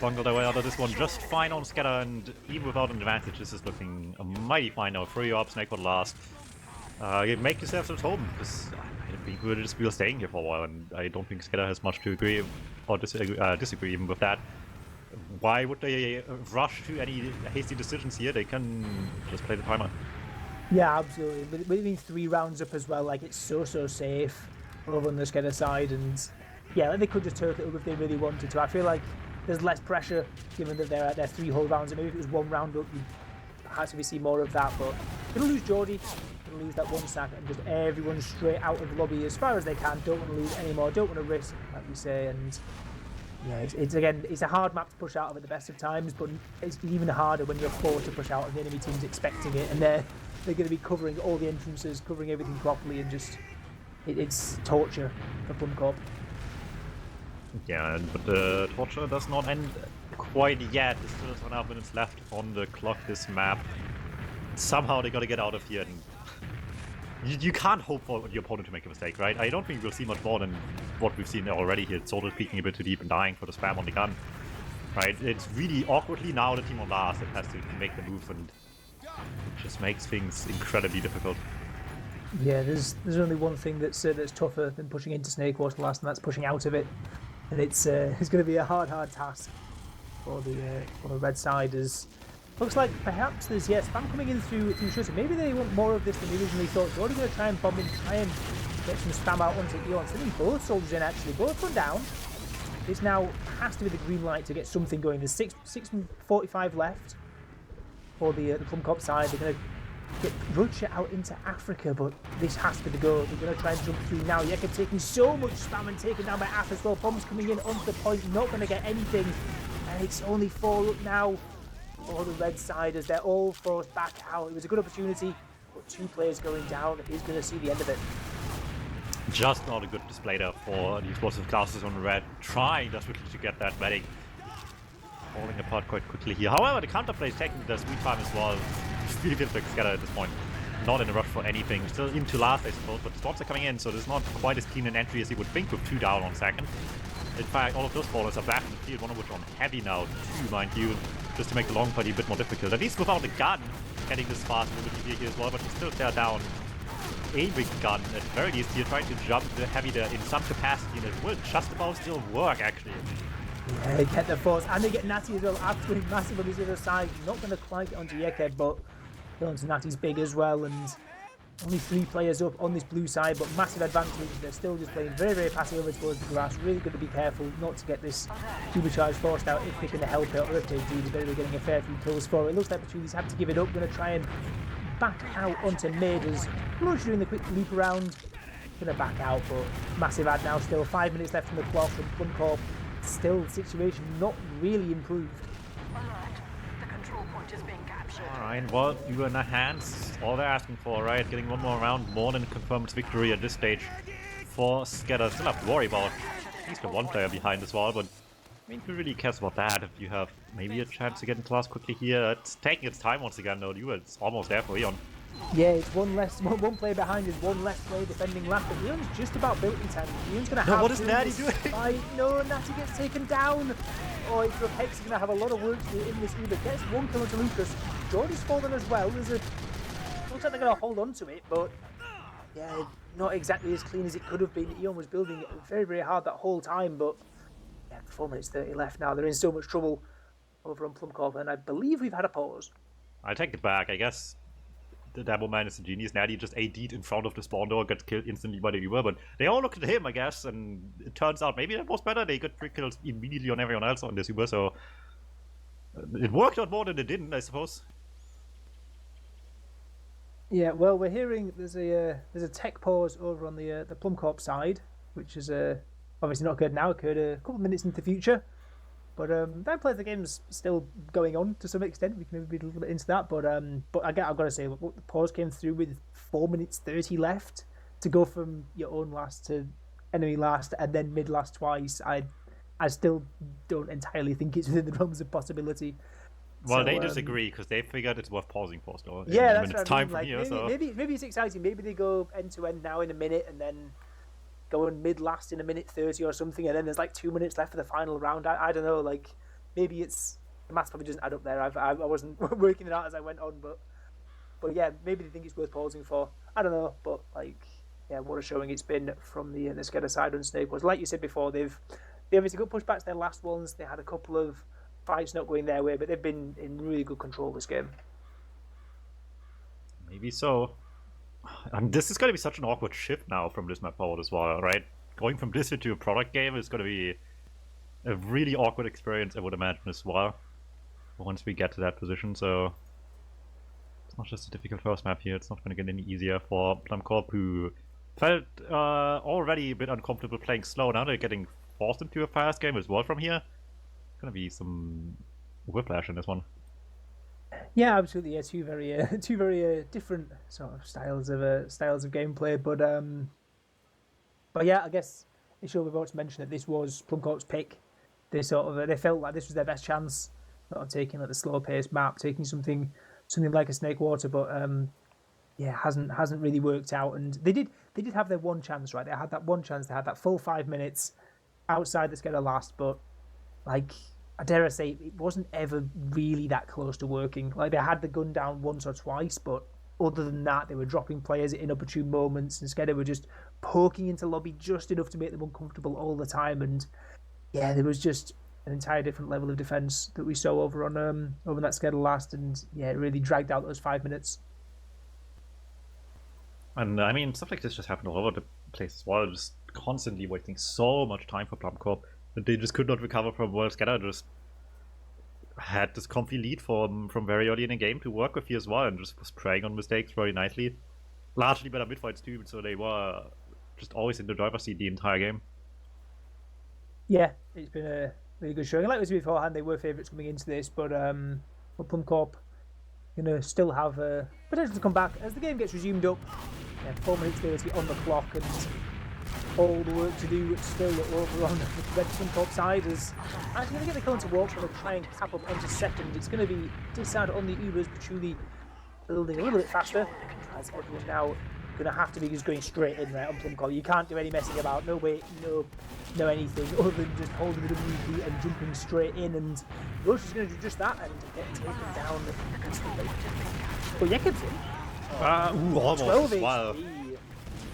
Bungled their way out of this one just fine on SKEDDA, and even without an advantage, this is looking mighty fine now. 3 up, Snake for the last. Make yourselves at home, because I think we're just staying here for a while, and I don't think SKEDDA has much to agree or disagree even with that. Why would they rush to any hasty decisions here? They can just play the timer. Yeah, absolutely. But it means 3 rounds up as well. Like, it's so safe over on the SKEDDA side, and yeah, like they could just turf it up if they really wanted to. I feel like there's less pressure given that they're at their 3 whole rounds, and maybe if it was 1 round up, you'd perhaps we see more of that. But gonna lose Jordy, gonna lose that 1 sack, and just everyone straight out of the lobby as far as they can. Don't want to lose anymore, don't want to risk, like we say. And yeah, it's a hard map to push out of at the best of times, but it's even harder when you're forced to push out of the enemy team's expecting it, and they're going to be covering all the entrances, covering everything properly, and just it's torture for PLUMMCORP. Yeah, but the torture does not end quite yet. There's still 2.5 minutes left on the clock, this map. Somehow they got to get out of here, and you can't hope for your opponent to make a mistake, right? I don't think we'll see much more than what we've seen already here. Soldier peeking a bit too deep and dying for the spam on the gun, right? It's really awkwardly now the team on last that has to make the move, and it just makes things incredibly difficult. Yeah, there's only one thing that's tougher than pushing into Snakewater last, and that's pushing out of it. And it's going to be a hard task for the red side. As looks like perhaps there's spam coming in through shutter. Maybe they want more of this than they originally thought. They're already going to try and bomb in, try and get some spam out onto Eon. Sending both soldiers in actually, both run down. This now has to be the green light to get something going. There's 6:45 left for the PLUMMCORP side. They're going to get Russia out into Africa, but this has to be the goal. They're going to try and jump through now. Yeka taking so much spam and taken down by Af as well. Bombs coming in onto the point, not going to get anything. And it's only 4 up now for the red side as they're all forced back out. It was a good opportunity, but 2 players going down is going to see the end of it. Just not a good display there for the explosive classes on red, trying desperately to get that medic. Falling apart quite quickly here. However, the counterplay is taking the sweet time as well. Really feels like SKEDDA at this point. Not in a rush for anything. Still into last, I suppose, but the storms are coming in, so there's not quite as clean an entry as you would think with 2 down on second. In fact, all of those ballers are back in the field, one of which on heavy now, 2 mind you, just to make the long party a bit more difficult. At least without a gun, getting this fast a little bit easier here as well, but he's still there down. A big gun at the very least here, trying to jump the heavy there in some capacity, and it will just about still work actually. Yeah, they get the force, and they get Natty as well, absolutely massive on his other side. Not going to quite get onto Yeke, but onto Natty's big as well, and only 3 players up on this blue side, but massive advantage. They're still just playing very passive over towards the grass. Really good to be careful not to get this supercharge forced out if they can help it, or if they do, they're getting a fair few kills for it. It looks like Pachuli's had to give it up, going to try and back out onto mid as Blush doing the quick loop around. Going to back out, but massive ad now still. 5 minutes left from the clock from PLUMMCORP. Still, the situation not really improved. The control point is being captured. Alright, well, you are in their hands. All they're asking for, right? Getting one more round, more than confirmed victory at this stage for SKEDDA. Still have to worry about at least the 1 player behind as well, but I mean, who really cares about that if you have maybe a chance to get in class quickly here? It's taking its time once again, though. It's almost there for Eon. Yeah, it's one player behind is 1 less player defending left, but Eon's just about built in time. Eon's going to have... what is Natty doing? No, Natty gets taken down. Oh, it's Repex's going to have a lot of work to do in this either. Gets 1 kill into Lucas. Jordy's fallen as well. Looks like they're going to hold on to it, but yeah, not exactly as clean as it could have been. Eon was building it very hard that whole time, but yeah, 4 minutes 30 left now. They're in so much trouble over on PLUMMCORP, and I believe we've had a pause. I take it back, I guess. The Demo Man is a genius. Natty just AD'd in front of the spawn door, got killed instantly by the Uber, but they all looked at him, I guess, and it turns out maybe that was better. They got 3 kills immediately on everyone else on this Uber, so it worked out more than it didn't, I suppose. Yeah, well, we're hearing there's a tech pause over on the PLUMMCORP side, which is obviously not occurred now. Occurred a couple of minutes into the future, but that plays the game's still going on to some extent. We can maybe be a little bit into that, but I've got to say, look, the pause came through with 4 minutes 30 left to go from your own last to enemy last and then mid last twice. I still don't entirely think it's within the realms of possibility. Well, so, they disagree because they figured it's worth pausing for still. Yeah, that's right. It's time for here, maybe it's exciting. Maybe they go end to end now in a minute and then go in mid last in a minute 30 or something, and then there's like 2 minutes left for the final round. I don't know. Like maybe it's the maths probably doesn't add up there. I wasn't working it out as I went on, but yeah, maybe they think it's worth pausing for. I don't know, but like yeah, what a showing it's been from the SKEDDA side on Snake was. Like you said before, they obviously got pushed back to their last ones. They had a couple of fights not going their way, but they've been in really good control this game. Maybe so. And this is going to be such an awkward shift now from this map forward as well, right? Going from this into a product game is going to be a really awkward experience, I would imagine, as well, once we get to that position. So it's not just a difficult first map here. It's not going to get any easier for PLUMMCORP, who felt already a bit uncomfortable playing slow. Now they're getting forced into a fast game as well from here. Gonna be some whiplash in this one. Yeah, absolutely. Yeah, two very different sort of styles of gameplay, but yeah, I guess it's sure we've got to mention that this was PLUMMCORP's pick. They felt like this was their best chance, not of taking like the slow paced map, taking something like a Snakewater, but yeah, hasn't really worked out. And they did have their one chance, right? They had that one chance. They had that full 5 minutes outside the SKEDDA last, but like, I dare say, it wasn't ever really that close to working. Like, they had the gun down once or twice, but other than that, they were dropping players at inopportune moments, and SKEDDA were just poking into lobby just enough to make them uncomfortable all the time. And yeah, there was just an entire different level of defense that we saw over on that SKEDDA last, and yeah, it really dragged out those 5 minutes. And I mean, stuff like this just happened all over the place as well, just constantly wasting so much time for PLUMMCORP that they just could not recover from. Well, SKEDDA just had this comfy lead from very early in the game to work with here as well, and just was preying on mistakes very nicely. Largely better mid-fights too, so they were just always in the driver's seat the entire game. Yeah, it's been a really good showing. Like we said beforehand, they were favourites coming into this, but PLUMMCORP gonna still have potential to come back as the game gets resumed up. Yeah, 4 minutes 30 on the clock, and all the work to do still over on the red PLUMMCORP side. As actually going to get the kill to walk, going to try and cap up onto second. It's going to be decided on the Ubers, Patchouli building a little bit faster, as everyone now going to have to be just going straight in right on PLUMMCORP. You can't do any messing about, no wait, no anything other than just holding the WP and jumping straight in, and Rush is going to do just that and get taken down instantly. But Jekobsen, almost 12 as well. HP.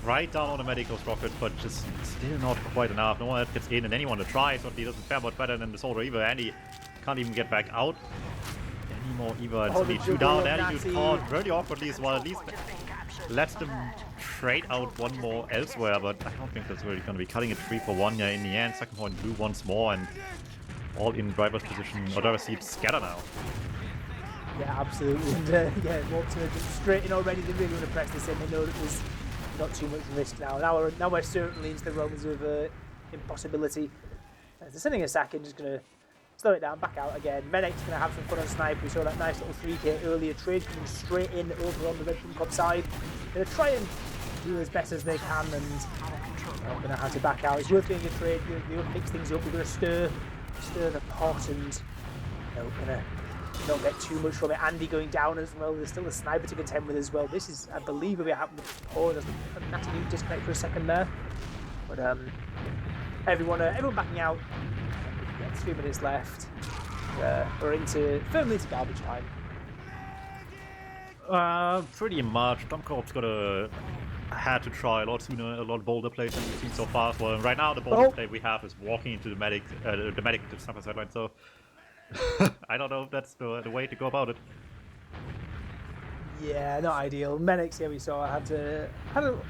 Right down on the medicals rocket, but just still not quite enough. No one else gets in, and anyone that tries certainly doesn't fare much better than the soldier either. Andy can't even get back out anymore either. It's only 2 down. Andy used caught very awkwardly as well. At least lets them trade out one more elsewhere, but I don't think that's really going to be cutting it 3-for-1 here in the end. Second point blue once more, and all in driver's position, or driver's seat SKEDDA now. Yeah, absolutely. And yeah, walked straight in already. They really want to press this in. They know that there's not too much risk now. Now we're certainly into the realms of impossibility. They're sending a sack in, just going to slow it down, back out again. Medic's going to have some fun on snipe. We saw that nice little 3k earlier. Trade coming straight in over on the red PLUMMCORP side. Going to try and do as best as they can, and I'm going to have to back out. It's worth doing a trade. We're going to mix things up. We're going to stir the pot, and we're going to not get too much from it. Andy going down as well. There's still a sniper to contend with as well. This is, I believe, what happened before. There's a natty new disconnect for a second there. But everyone backing out. Yeah, 3 minutes left. We're firmly into garbage time. Pretty much. PLUMMCORP's had to try a lot sooner, a lot bolder plays than we've seen so far as well. And right now, the boldest play we have is walking into the medic to sniper sideline. So I don't know if that's the way to go about it. Yeah, not ideal. Menix, we saw, had a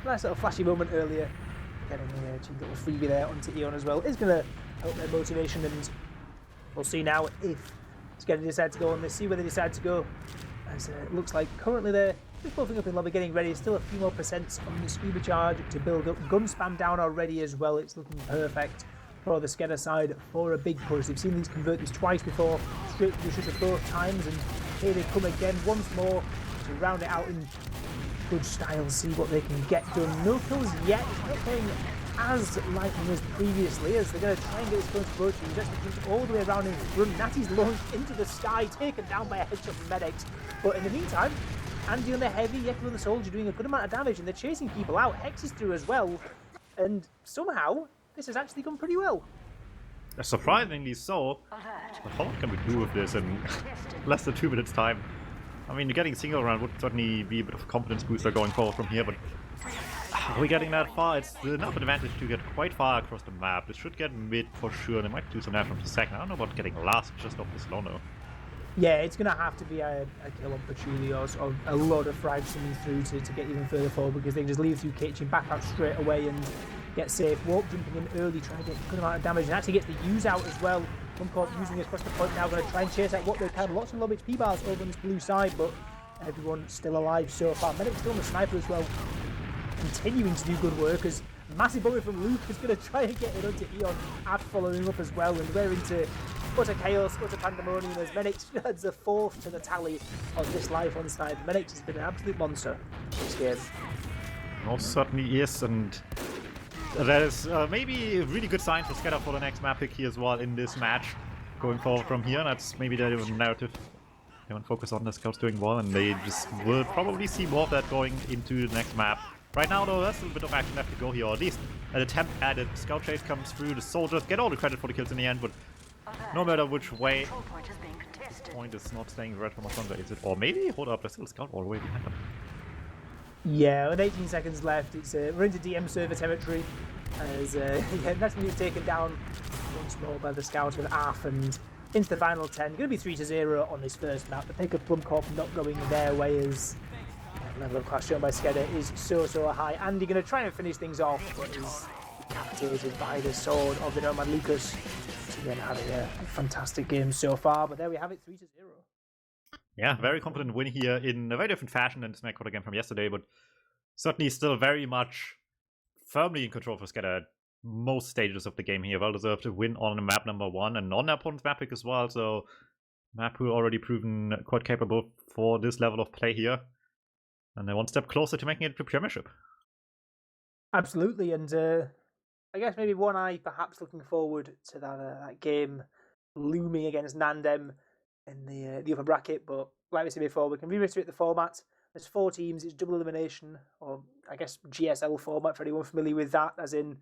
nice little flashy moment earlier. Getting a cheeky little freebie there onto Eon as well is going to help their motivation, and we'll see now if SKEDDA decide to go on this, see where they decide to go. As it looks like currently they're just buffing up in lobby, getting ready. Still a few more percents on the scuba charge to build up. Gun spam down already as well. It's looking perfect for the SKEDDA side for a big push. They've seen these convert these twice before, straight to the shutter both times, and here they come again once more to round it out in good style, see what they can get done. No kills yet. It's not going as lightning as previously, as they're going to try and get this going to approach. Just all the way around in front. Natty's launched into the sky, taken down by a headshot from Medics. But in the meantime, Andy on the heavy, Yekko on the soldier doing a good amount of damage, and they're chasing people out. Hex is through as well, and somehow this has actually gone pretty well. Surprisingly so. But how much can we do with this in less than 2 minutes time? I mean, getting single round would certainly be a bit of a confidence booster going forward from here, but are we getting that far? It's enough advantage to get quite far across the map. This should get mid for sure. They might do some damage from the second. I don't know about getting last just off the slow though. Yeah, it's going to have to be a kill on Patchouli or a lot of frags coming through to get even further forward, because they can just leave through kitchen, back out straight away and get safe. Warp jumping in early, trying to get a good amount of damage, and actually gets the use out as well. PLUMMCORP using it across the point now, going to try and chase out what they can. Lots of low HP bars over on this blue side, but everyone still alive so far. Medic still on the sniper as well, continuing to do good work, as massive bullet from Luke is going to try and get it onto Eon, and following up as well, and we're into utter chaos, utter pandemonium, as Menix adds the fourth to the tally of this life on side. Menix has been an absolute monster this game. Most certainly is, and that is maybe a really good sign for SKEDDA for the next map pick here as well in this match. Going forward from here, that's maybe the narrative they want to focus on. The scouts doing well, and they just will probably see more of that going into the next map. Right now though, there's a little bit of action left to go here, or at least an attempt at it. Scout chase comes through, the soldiers get all the credit for the kills in the end, but no matter which way, point is not staying red for much longer, is it? Or maybe, hold up, there's still a scout all the way behind them. Yeah, with 18 seconds left, it's we're into DM server territory. As that's going to be taken down once more by the scouts with AF and into the final 10. Going to be 3-0 on this first map. The pick of PLUMMCORP not going their way as level of class shown by SKEDDA is so high. Andy going to try and finish things off, but is decapitated by the sword of the Nomad Lucas. So again, having a fantastic game so far, but there we have it, 3-0. Yeah, very confident win here in a very different fashion than the Smack Court game from yesterday, but certainly still very much firmly in control for SKEDDA at most stages of the game here. Well deserved to win on map number 1 and on their opponent's map pick as well, so map who already proven quite capable for this level of play here. And they're one step closer to making it to Premiership. Absolutely, and I guess maybe one eye perhaps looking forward to that game looming against Nandem in the upper bracket. But like we said before, we can reiterate the format. There's 4 teams. It's double elimination, or I guess GSL format for anyone familiar with that. As in,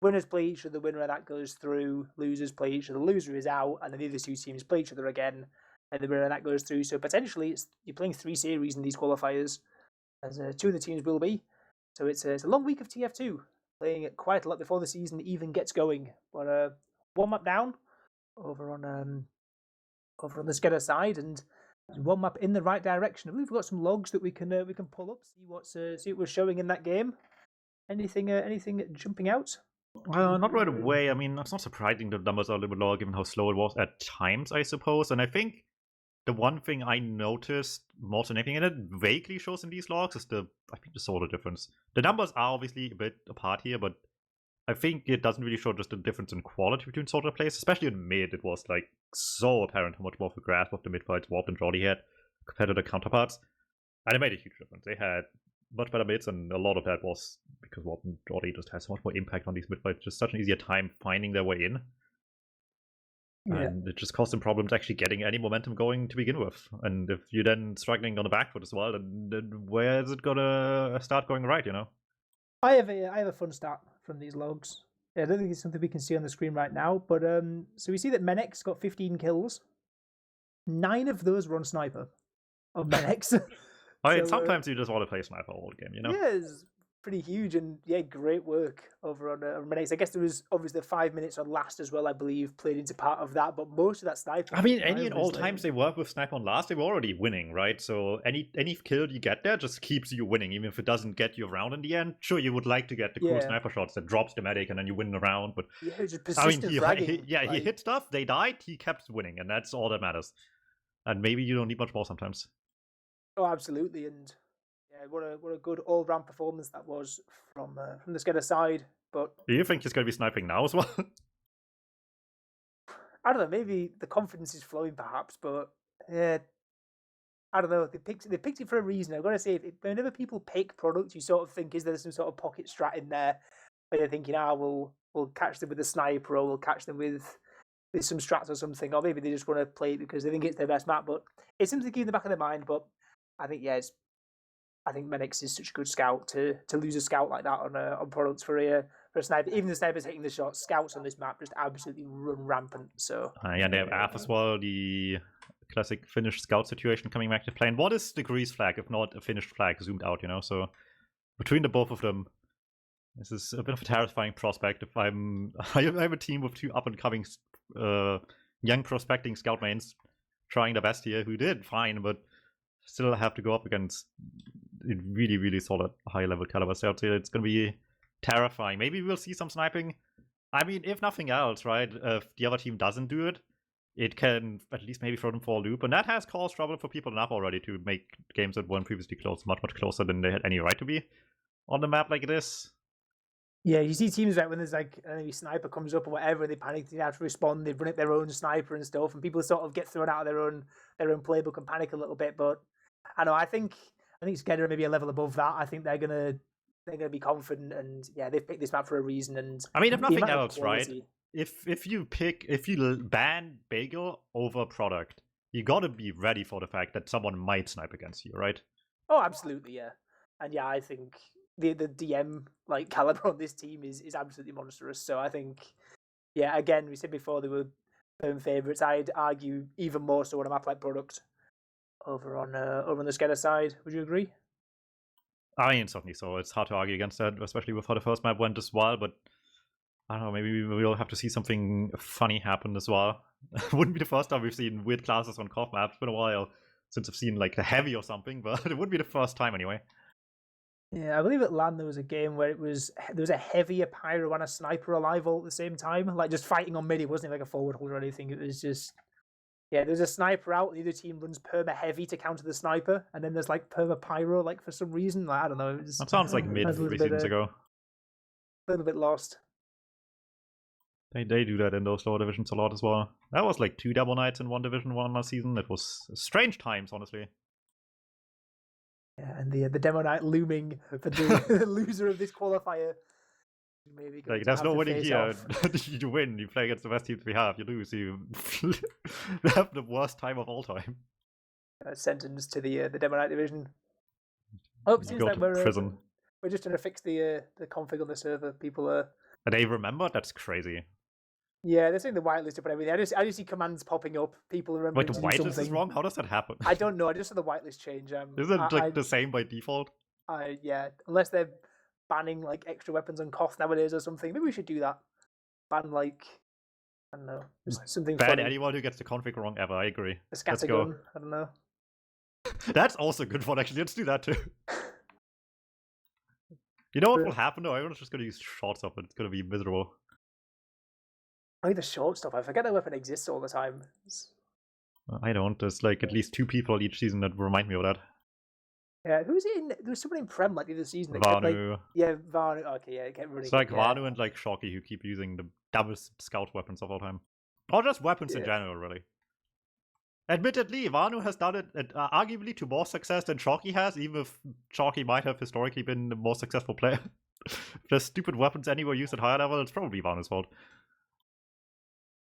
winners play each other. The winner of that goes through. Losers play each other. The loser is out, and then the other 2 teams play each other again, and the winner of that goes through. So potentially, you're playing 3 series in these qualifiers, as 2 of the teams will be. So it's a long week of TF2, playing it quite a lot before the season even gets going. But 1 map down over on the SKEDDA side, and 1 map in the right direction. I believe we've got some logs that we can pull up, see what we're showing in that game. Anything jumping out? Not right away. I mean, it's not surprising the numbers are a little bit lower given how slow it was at times, I suppose. And I think the one thing I noticed more than anything, and it vaguely shows in these logs, is the sort of difference. The numbers are obviously a bit apart here, but I think it doesn't really show just the difference in quality between sort of players, especially in mid. It was like so apparent how much more of a grasp of the mid fights Warp and Jordy had compared to the counterparts. And it made a huge difference. They had much better mids, and a lot of that was because Warp and Jordy just has so much more impact on these mid fights. Just such an easier time finding their way in. Yeah. And it just caused them problems actually getting any momentum going to begin with. And if you're then struggling on the back foot as well, then where is it gonna start going right, you know? I have a fun stat from these logs. I don't think it's something we can see on the screen right now, but so we see that Menex got 15 kills. 9 of those were on Sniper of Menex. I mean, sometimes you just want to play Sniper all game, you know? Yeah, it's pretty huge, and yeah, great work over on Menex. I guess there was obviously the 5 minutes on last as well, I believe, played into part of that, but most of that Sniper... I mean, any and all times they work with Sniper on last, they were already winning, right? So any kill you get there just keeps you winning, even if it doesn't get you around in the end. Sure, you would like to get the cool Sniper shots that drops the medic and then you win the round, but... Yeah, just persistent fragging. He hit stuff, they died, he kept winning, and that's all that matters. And maybe you don't need much more sometimes. Oh, absolutely, and... yeah, what a good all-round performance that was from the SKEDDA side. But do you think he's going to be sniping now as well? I don't know. Maybe the confidence is flowing, perhaps. But I don't know. They picked it for a reason. I've got to say, whenever people pick products, you sort of think, is there some sort of pocket strat in there? Where they're thinking, we'll catch them with a sniper, or we'll catch them with some strats or something, or maybe they just want to play it because they think it's their best map. But it's something to keep in the back of their mind. But I think I think Menex is such a good scout to lose a scout like that on products for a sniper. Even the snipers hitting the shots, scouts on this map just absolutely run rampant. So yeah, they have AF as well, the classic Finnish scout situation coming back to play. And what is the Greece flag if not a Finnish flag zoomed out? You know, so between the both of them, this is a bit of a terrifying prospect. If I have a team with 2 up and coming young prospecting scout mains trying their best here, who did fine, but still have to go up against really, really solid high-level caliber. So it's going to be terrifying. Maybe we'll see some sniping. I mean, if nothing else, right? If the other team doesn't do it, it can at least maybe throw them for a loop. And that has caused trouble for people enough already to make games that weren't previously close much closer than they had any right to be on the map like this. Yeah, you see teams like when there's like a sniper comes up or whatever, and they panic, they have to respond, they run up their own sniper and stuff, and people sort of get thrown out of their own playbook and panic a little bit. But I know I think SKEDDA maybe a level above that. I think they're gonna be confident, and yeah, they've picked this map for a reason. And I mean, if nothing else, right? If you ban Bagel over product, you gotta be ready for the fact that someone might snipe against you, right? Oh, absolutely, yeah. And yeah, I think the DM like caliber on this team is absolutely monstrous. So I think, yeah, again, we said before they were firm favourites. I'd argue even more so on a map like product over on the SKEDDA side. Would you agree? I mean, certainly so. It's hard to argue against that, especially with how the first map went as well, but I don't know, maybe we'll have to see something funny happen as well. Wouldn't be the first time we've seen weird classes on Corp maps. It's been a while since I've seen like a heavy or something, but it would be the first time anyway. Yeah, I believe at LAN there was a game where there was a heavier pyro and a sniper alive all at the same time, like just fighting on mid. It wasn't like a forward hold or anything. It was just, yeah, there's a sniper out, the other team runs perma heavy to counter the sniper, and then there's like perma pyro, like for some reason. Like, I don't know. That sounds like mid 3 seasons ago. A little bit lost. They do that in those lower divisions a lot as well. That was like 2 double nights in one division one last season. It was strange times, honestly. Yeah, and the demo night looming for the loser of this qualifier. Maybe like, there's no winning here. You win, you play against the best teams we have. You lose, you have the worst time of all time. Sentence to the demo night division. Oh, it seems like we're just trying to fix the config on the server. People are. They remember? That's crazy. Yeah, they're saying the whitelist but everything. I just see commands popping up. People remember. Wait, the whitelist is wrong? How does that happen? I don't know. I just saw the whitelist change. Isn't it like the same by default? Yeah, unless they're banning like extra weapons on Koth nowadays or something. Maybe we should do that. Ban like, I don't know, something. Ban funny. anyone who gets the config wrong ever. I agree. The scattergun. I don't know. That's also a good one actually. Let's do that too. You know what will happen though? Everyone's just gonna use short stuff, and it's gonna be miserable. Oh, the short stuff. I forget that weapon exists all the time. I don't. There's like at least 2 people each season that remind me of that. Yeah, who's it in? There was someone in Prem like the other season. That Vanu. kept, like, yeah, Vanu. Okay, yeah, it kept running. It's like Vanu and like Shocky who keep using the dumbest scout weapons of all time. Or just weapons in general, really. Admittedly, Vanu has done it arguably to more success than Shocky has, even if Shocky might have historically been the more successful player. If there's stupid weapons anywhere used at higher level, it's probably Vanu's fault.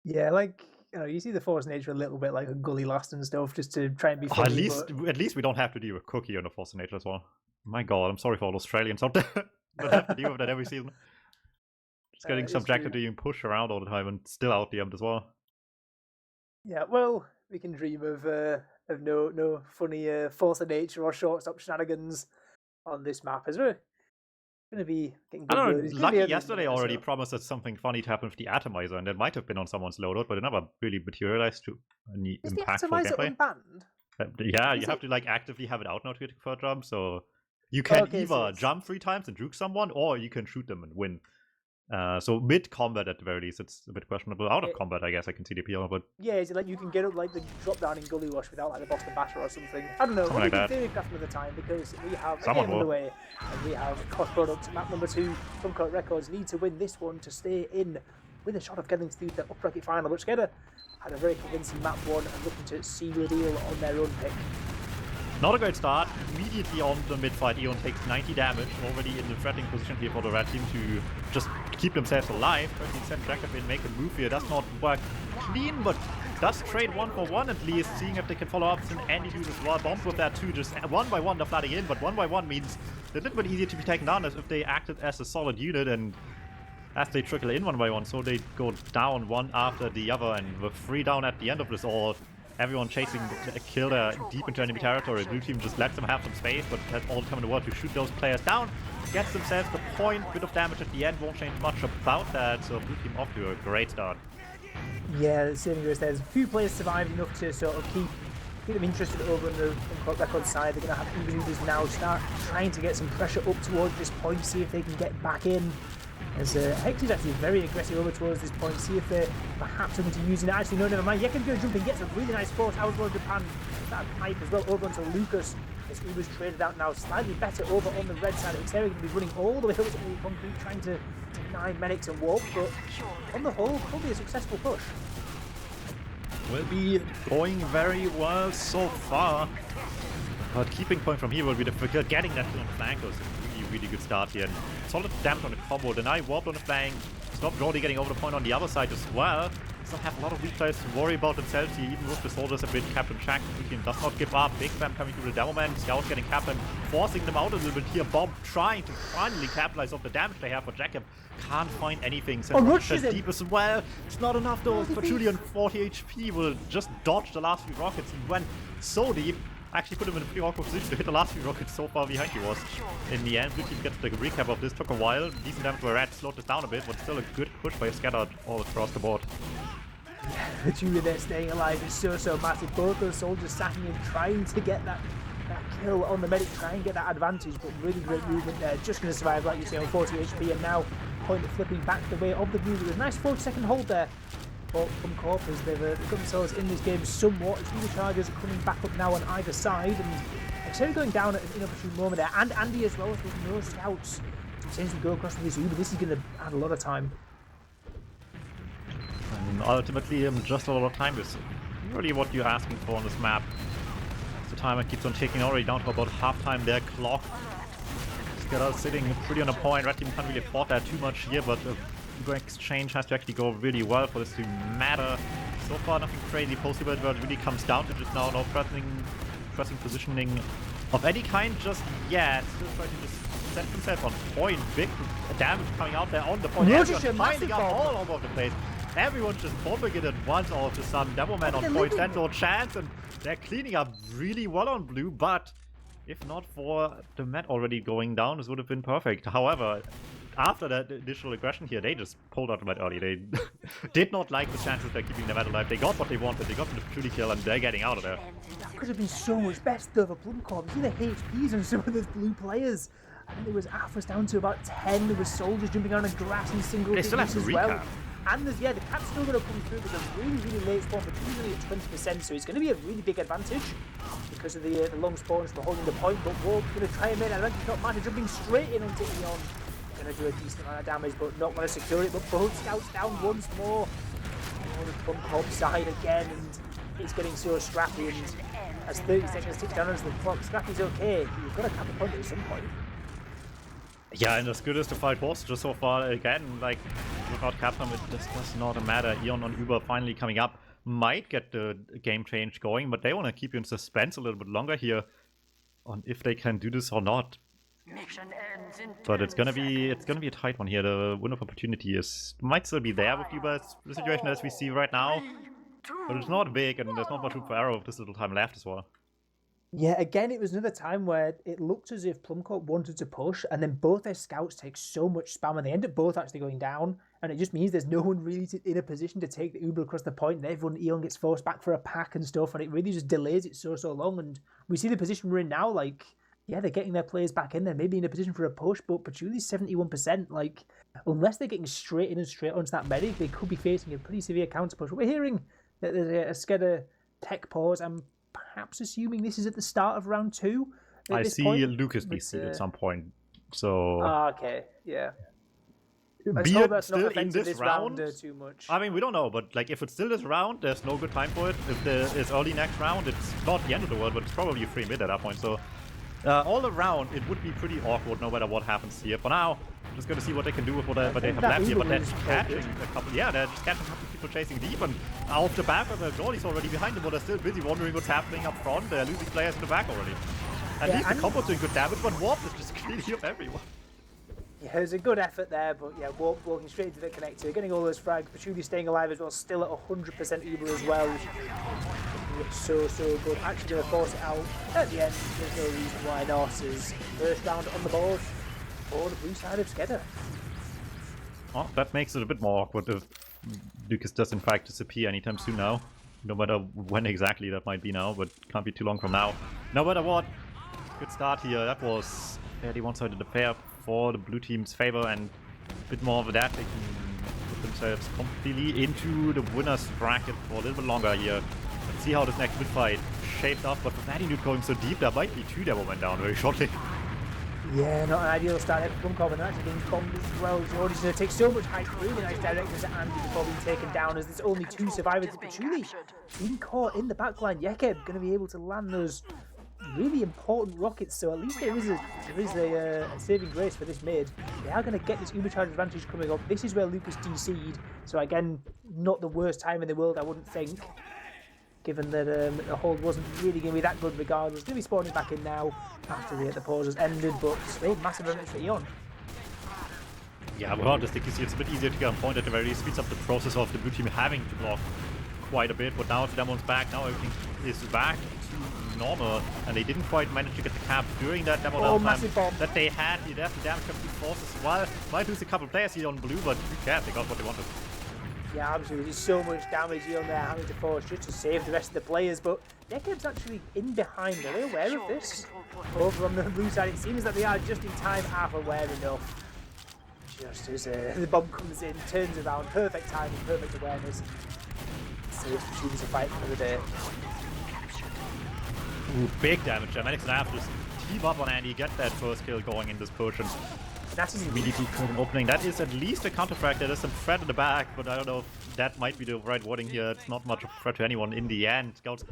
Yeah, like, you know, you see the force nature a little bit like a gully last and stuff, just to try and be funny. At least we don't have to deal with Cookie on the force nature as well. My god, I'm sorry for all Australians out there that have to deal with that every season. Just getting subjected to being pushed around all the time and still out DM'd as well. Yeah, well, we can dream of no funny force of nature or shortstop shenanigans on this map, is there? Going to be getting good. I don't know, Lucky yesterday already promised us something funny to happen with the atomizer, and that might have been on someone's loadout, but it never really materialized to any impactful gameplay. Is the atomizer unbanned? Yeah, you have to like actively have it out now to get a third jump, so you can either jump 3 times and juke someone, or you can shoot them and win. So mid combat at the very least, it's a bit questionable. Out of combat, I guess I can see the appeal, but yeah, is it like you can get up like the drop down in Gully Wash without like the Boston Batter or something? I don't know. Something like that. Craft another time because we have a game on the way, and we have Cost Products map number 2. PLUMMCORP Records need to win this one to stay in with a shot of getting through the up bracket final. But SKEDDA had a very convincing map 1 and looking to seal the deal on their own pick. Not a great start. Immediately on the mid-fight, Eon takes 90 damage, already in the threatening position here for the red team to just keep themselves alive. Currently sent Jacob in, make a move here. Does not work clean, but does trade 1 for 1 at least, seeing if they can follow up and Andy do as well. Bombs with that too, just 1 by 1 they're flooding in, but 1 by 1 means they're a little bit easier to be taken down as if they acted as a solid unit, and as they trickle in 1 by 1, so they go down one after the other, and with 3 down at the end of this all, everyone chasing a kill deep into enemy territory. Blue team just lets them have some space, but has all the time in the world to shoot those players down. Gets themselves the point, bit of damage at the end, won't change much about that, so blue team off to a great start. Yeah, the same goes. There's a few players survived enough to sort of keep them interested over on the PLUMMCORP Records side. They're going to have even users now start trying to get some pressure up towards this point, see if they can get back in. As Hex is actually very aggressive over towards this point, see if they're perhaps looking to use it. Actually, no, never mind. Yeken's going to jump and gets a really nice force out towards Japan. That pipe as well over onto Lucas. As he was traded out now, slightly better over on the red side. Xeri going to be running all the way up to the concrete, trying to deny medics and warp, but on the whole, probably a successful push. Will be going very well so far. But keeping point from here will be difficult. Getting that to the flank was a really good start here. And solid damage on the combo. Deny warped on the flank. Stop Jordy getting over the point on the other side as well. Still have a lot of weak players to worry about themselves here, even with the soldiers a bit capped and checked. The team does not give up. Big Spam coming through the demo man. Scout getting capped and forcing them out a little bit here. Bob trying to finally capitalize off the damage they have for Jacob. Can't find anything. Rushes deep as well. It's not enough though for Julian. 40 HP will just dodge the last few rockets. He went so deep. actually put him in a pretty awkward position to hit the last few rockets so far behind he was. In the end, blue team gets the recap of this. Took a while. Decent damage by Red. Slowed this down a bit, but still a good push by SKEDDA all across the board. The Julia there staying alive is so massive. Both those soldiers sacking in, trying to get that kill on the medic, try and get that advantage, but really great movement there. Just going to survive, like you say, on 40 HP, and now point flipping back the way of the blue. With a nice 40-second hold there for PLUMMCORP as they've got themselves in this game somewhat. The Chargers are coming back up now on either side, and Xera going down at an inopportune moment there, and Andy as well, with no scouts to potentially go across to this Uber. This is going to add a lot of time. And ultimately, just a lot of time is really what you're asking for on this map. As the timer keeps on ticking, already down to about half time there. Clock. SKEDDA sitting pretty on a point. Red team can't really afford that too much here, but the exchange has to actually go really well for this to matter. So far, nothing crazy possible, but it really comes down to just now no pressing positioning of any kind just yet. Still trying to just set himself on point. Big damage coming out there on the point. Everyone's piling up all over the place. Everyone's just bombing it at once all of a sudden. Devilman on point, stands no chance, and they're cleaning up really well on blue, but if not for the mat already going down, this would have been perfect. However, after that initial aggression here, they just pulled out the mat early. They did not like the chances they're keeping the mat alive. They got what they wanted. They got the truly kill, and they're getting out of there. That could have been so much better though for PLUMMCORP. You see the HPs on some of those blue players. I think there was Alphas down to about 10. There was soldiers jumping on the grass in single digits as well. And there's, yeah, the cap's still going to come through with a really late spawn, but he's only at 20%, so it's going to be a really big advantage because of the long spawns for holding the point. But Warp's going to try and make that advantage, not matter, jumping straight in onto Eon. Going to do a decent amount of damage, but not going to secure it. But both scouts down once more. On the PLUMMCORP side again, and it's getting so scrappy. And as 30 seconds ticks down onto the clock, Scrappy's okay. You've got to cap the point at some point. Yeah, and as good as the fight was just so far, again, like, without Capcom, it just does not matter. Eon on Uber finally coming up might get the game change going, but they want to keep you in suspense a little bit longer here on if they can do this or not. Mission ends in But it's gonna be a tight one here. The window of opportunity might still be there with Uber's the situation as we see right now, but it's not big, and there's not much room for error with this little time left as well. Yeah, again, it was another time where it looked as if PLUMMCORP wanted to push, and then both their scouts take so much spam, and they end up both actually going down, and it just means there's no one really in a position to take the Uber across the point, and everyone, Eon gets forced back for a pack and stuff, and it really just delays it so long, and we see the position we're in now, like, yeah, they're getting their players back in there, maybe in a position for a push, but Patchouli's 71%, like, unless they're getting straight in and straight onto that medic, they could be facing a pretty severe counter push. We're hearing that there's a SKEDDA tech pause. I'm perhaps assuming this is at the start of round 2. I see Lucas DC at some point, so... okay, yeah. Be it still in this round, too much. I mean, we don't know, but like if it's still this round, there's no good time for it. If there is early next round, it's not the end of the world, but it's probably a free mid at that point, so... all around, it would be pretty awkward no matter what happens here. For now, just gonna see what they can do with whatever they have left here, but they're catching a couple. Yeah, they're just catching a couple people chasing deep, and off the back of the Jolly's already behind them, but they're still busy wondering what's happening up front. They're losing players in the back already. At least the combo's doing good damage, but Warp is just cleaning up everyone. Yeah, there's a good effort there, but yeah, Warp walking straight into the connector, getting all those frags. Patchouli staying alive as well, still at 100% Uber as well. It's so good. Actually going to force it out at the end. There's no reason why not. Is first round on the board for the blue side of SKEDDA. Oh, that makes it a bit more awkward if Lucas does in fact disappear anytime soon now. No matter when exactly that might be now, but can't be too long from now. No matter what, good start here. That was fairly one-sided affair for the blue team's favor, and a bit more of that. They can put themselves completely into the winner's bracket for a little bit longer here. Let's see how this next mid fight shaped up, but with Matinute going so deep, there might be 2 Devilmen down very shortly. Yeah, not an ideal start there for PLUMMCORP, and they're actually getting bombed as well. Jordy's going to take so much height, really nice directions at Andy before being taken down, as there's only 2 survivors. Patchouli being caught in the backline. Yekeb going to be able to land those really important rockets, so at least there is a saving grace for this mid. They are going to get this Ubercharge advantage coming up. This is where Lucas DC'd, so again, not the worst time in the world, I wouldn't think, given that the hold wasn't really going to be that good regardless. Going to be spawning back in now after the pause has ended, but still massive advantage for Eon. Yeah, without the sticky, it's a bit easier to get on point at the very least. Speeds up the process of the blue team having to block quite a bit, but now if Demon's back, now everything is back to normal, and they didn't quite manage to get the cap during that demo massive bomb. that they had. The damage from two forces as well. Might lose a couple players here on blue, but who cares? They got what they wanted. Yeah, absolutely. There's so much damage here on there having to force just to save the rest of the players, but Neckham's actually in behind. Are they aware of this? Over on the blue side, it seems that they are just in time, half aware enough. Just as the bomb comes in, turns around, perfect timing, perfect awareness. Saves the choose a fight for the day. Ooh, big damage. Medics and Af just team up on Andy, get that first kill going in this potion. That's immediately current opening. That is at least a counterfrag. There is some threat in the back, but I don't know if that might be the right wording here. It's not much of a threat to anyone in the end. Scouts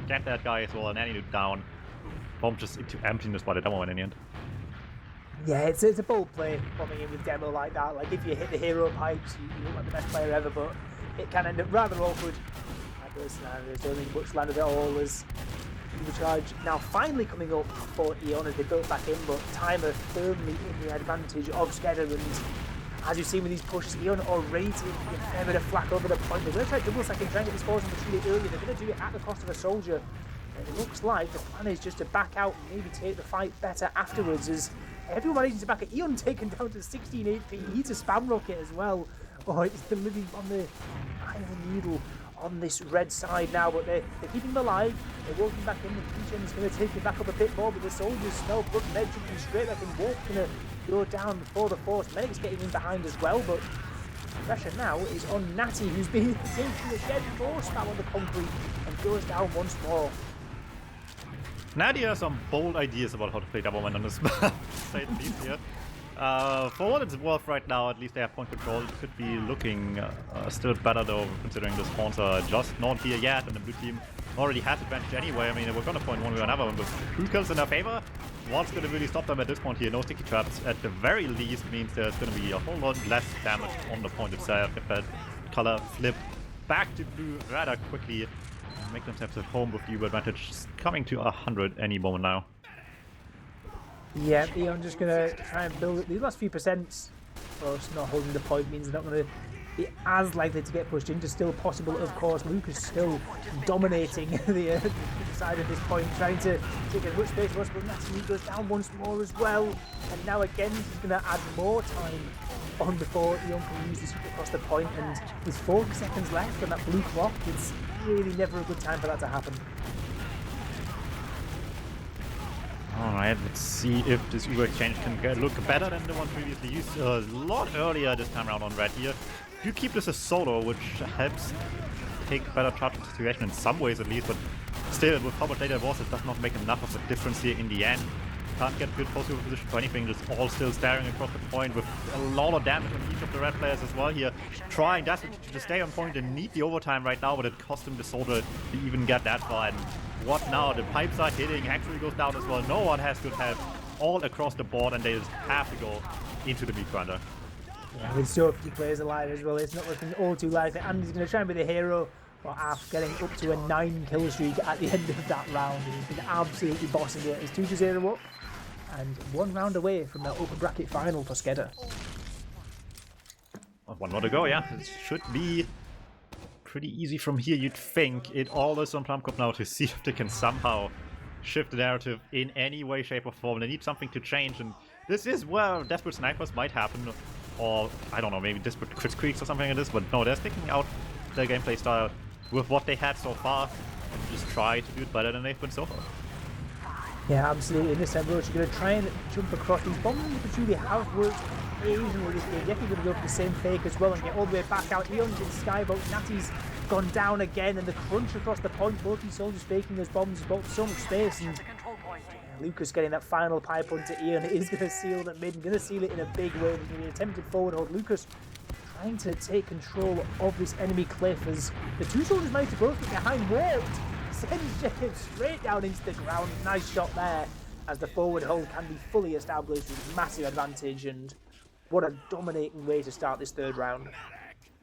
get that guy as well, and Andy down. Bomb just into emptiness by the demo in the end. Yeah, it's a bold play bombing in with demo like that. Like if you hit the hero pipes, you look like the best player ever, but it can end up rather awkward. Like those scenarios, don't think much land of it all as the charge now finally coming up for Eon as they built back in, but Timer firmly in the advantage of SKEDDA, and as you've seen with these pushes, Eon already taking a fair bit of flak over the point. They're going to try double second, try and get this force on the tree earlier. They're going to do it at the cost of a soldier. And it looks like the plan is just to back out and maybe take the fight better afterwards, as everyone managing to back it. Eon taken down to 16 HP. He's a spam rocket as well. Oh, it's the living on the iron needle on this red side now, but they're keeping him alive. They're walking back in. The Fusion is going to take him back up a bit more, but the soldiers smell blood and they're jumping straight back in. Wolf's going to go down before the force. Medic's getting in behind as well, but pressure now is on Natty, who's been taking a dead more spam on the concrete and goes down once more. Natty has some bold ideas about how to play double man on this map, to say the least here. For what it's worth right now, at least they have point control. It could be looking still better though, considering the spawns are just not here yet, and the blue team already has advantage anyway. I mean, we're gonna point one way or another, but two kills in their favor. What's gonna really stop them at this point here? No sticky traps at the very least means there's gonna be a whole lot less damage on the point itself. If that color flip back to blue rather quickly, make themselves at home with the UBR advantage coming to 100 any moment now. Yeah, Eon just going to try and build it. These last few percents, us not holding the point means they're not going to be as likely to get pushed into. Still possible, of course. Lucas still dominating the side of this point, trying to take as much space as possible. Natty goes down once more as well. And now again, he's going to add more time on before Eon can use this across the point. And with 4 seconds left on that blue clock, it's really never a good time for that to happen. Alright, let's see if this UBR exchange can look better than the one previously used a lot earlier this time around on red here. You keep this as solo, which helps take better charge of the situation in some ways at least, but still, with how much later it was, it does not make enough of a difference here in the end. Can't get good post position for anything, just all still staring across the point with a lot of damage on each of the red players as well here. Trying desperately to stay on point and need the overtime right now, but it cost him the soldier to even get that far. And what now? The pipes are hitting, actually goes down as well. No one has good help all across the board, and they just have to go into the meat grinder. Yeah, with so few players alive as well, it's not looking all too likely. Andy's going to try and be the hero, but Af getting up to a 9 kill streak at the end of that round. He's been absolutely bossing it. It's 2-0 up, and 1 round away from that upper bracket final for SKEDDA. One more to go, yeah. It should be pretty easy from here, you'd think. It all is on PLUMMCORP now to see if they can somehow shift the narrative in any way, shape, or form. They need something to change, and this is where desperate snipers might happen, or I don't know, maybe desperate crit creeks or something like this, but no, they're sticking out their gameplay style with what they had so far and just try to do it better than they've been so far. Yeah, absolutely. In this time, Roach, you're going to try and jump across. These bombs in the patchouli have worked occasionally this game. Definitely going to go for the same fake as well and get all the way back out. Eon's in skyboat. Natty's gone down again, and the crunch across the point. Both these soldiers faking those bombs has bought so much space. And Lucas getting that final pipe onto Eon. It is going to seal that mid and going to seal it in a big way. There's going to be an attempted forward hold. Lucas trying to take control of this enemy cliff as the 2 soldiers managed to both get behind warped. Sends Jacob straight down into the ground. Nice shot there as the forward hold can be fully established with massive advantage, and what a dominating way to start this 3rd round.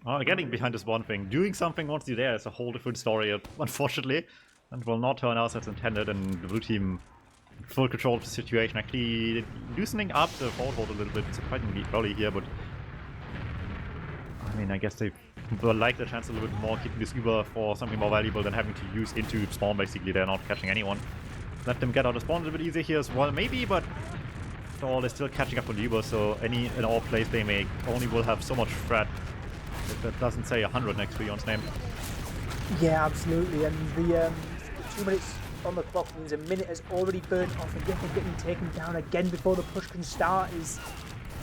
Well, getting behind is one thing. Doing something once you're there is a whole different story, unfortunately, and will not turn out as intended, and the blue team full control of the situation, actually loosening up the forward hold a little bit, surprisingly early here, but I mean, I guess they but like the chance a little bit more, keeping this Uber for something more valuable than having to use into spawn. Basically, they're not catching anyone. Let them get out of spawn a little bit easier here as well, maybe, but after all, they're still catching up on Uber, so any and all plays they make only will have so much threat. If that doesn't say 100 next to Eon's name. Yeah, absolutely, and the 2 minutes on the clock means a minute has already burnt off, and yet getting taken down again before the push can start is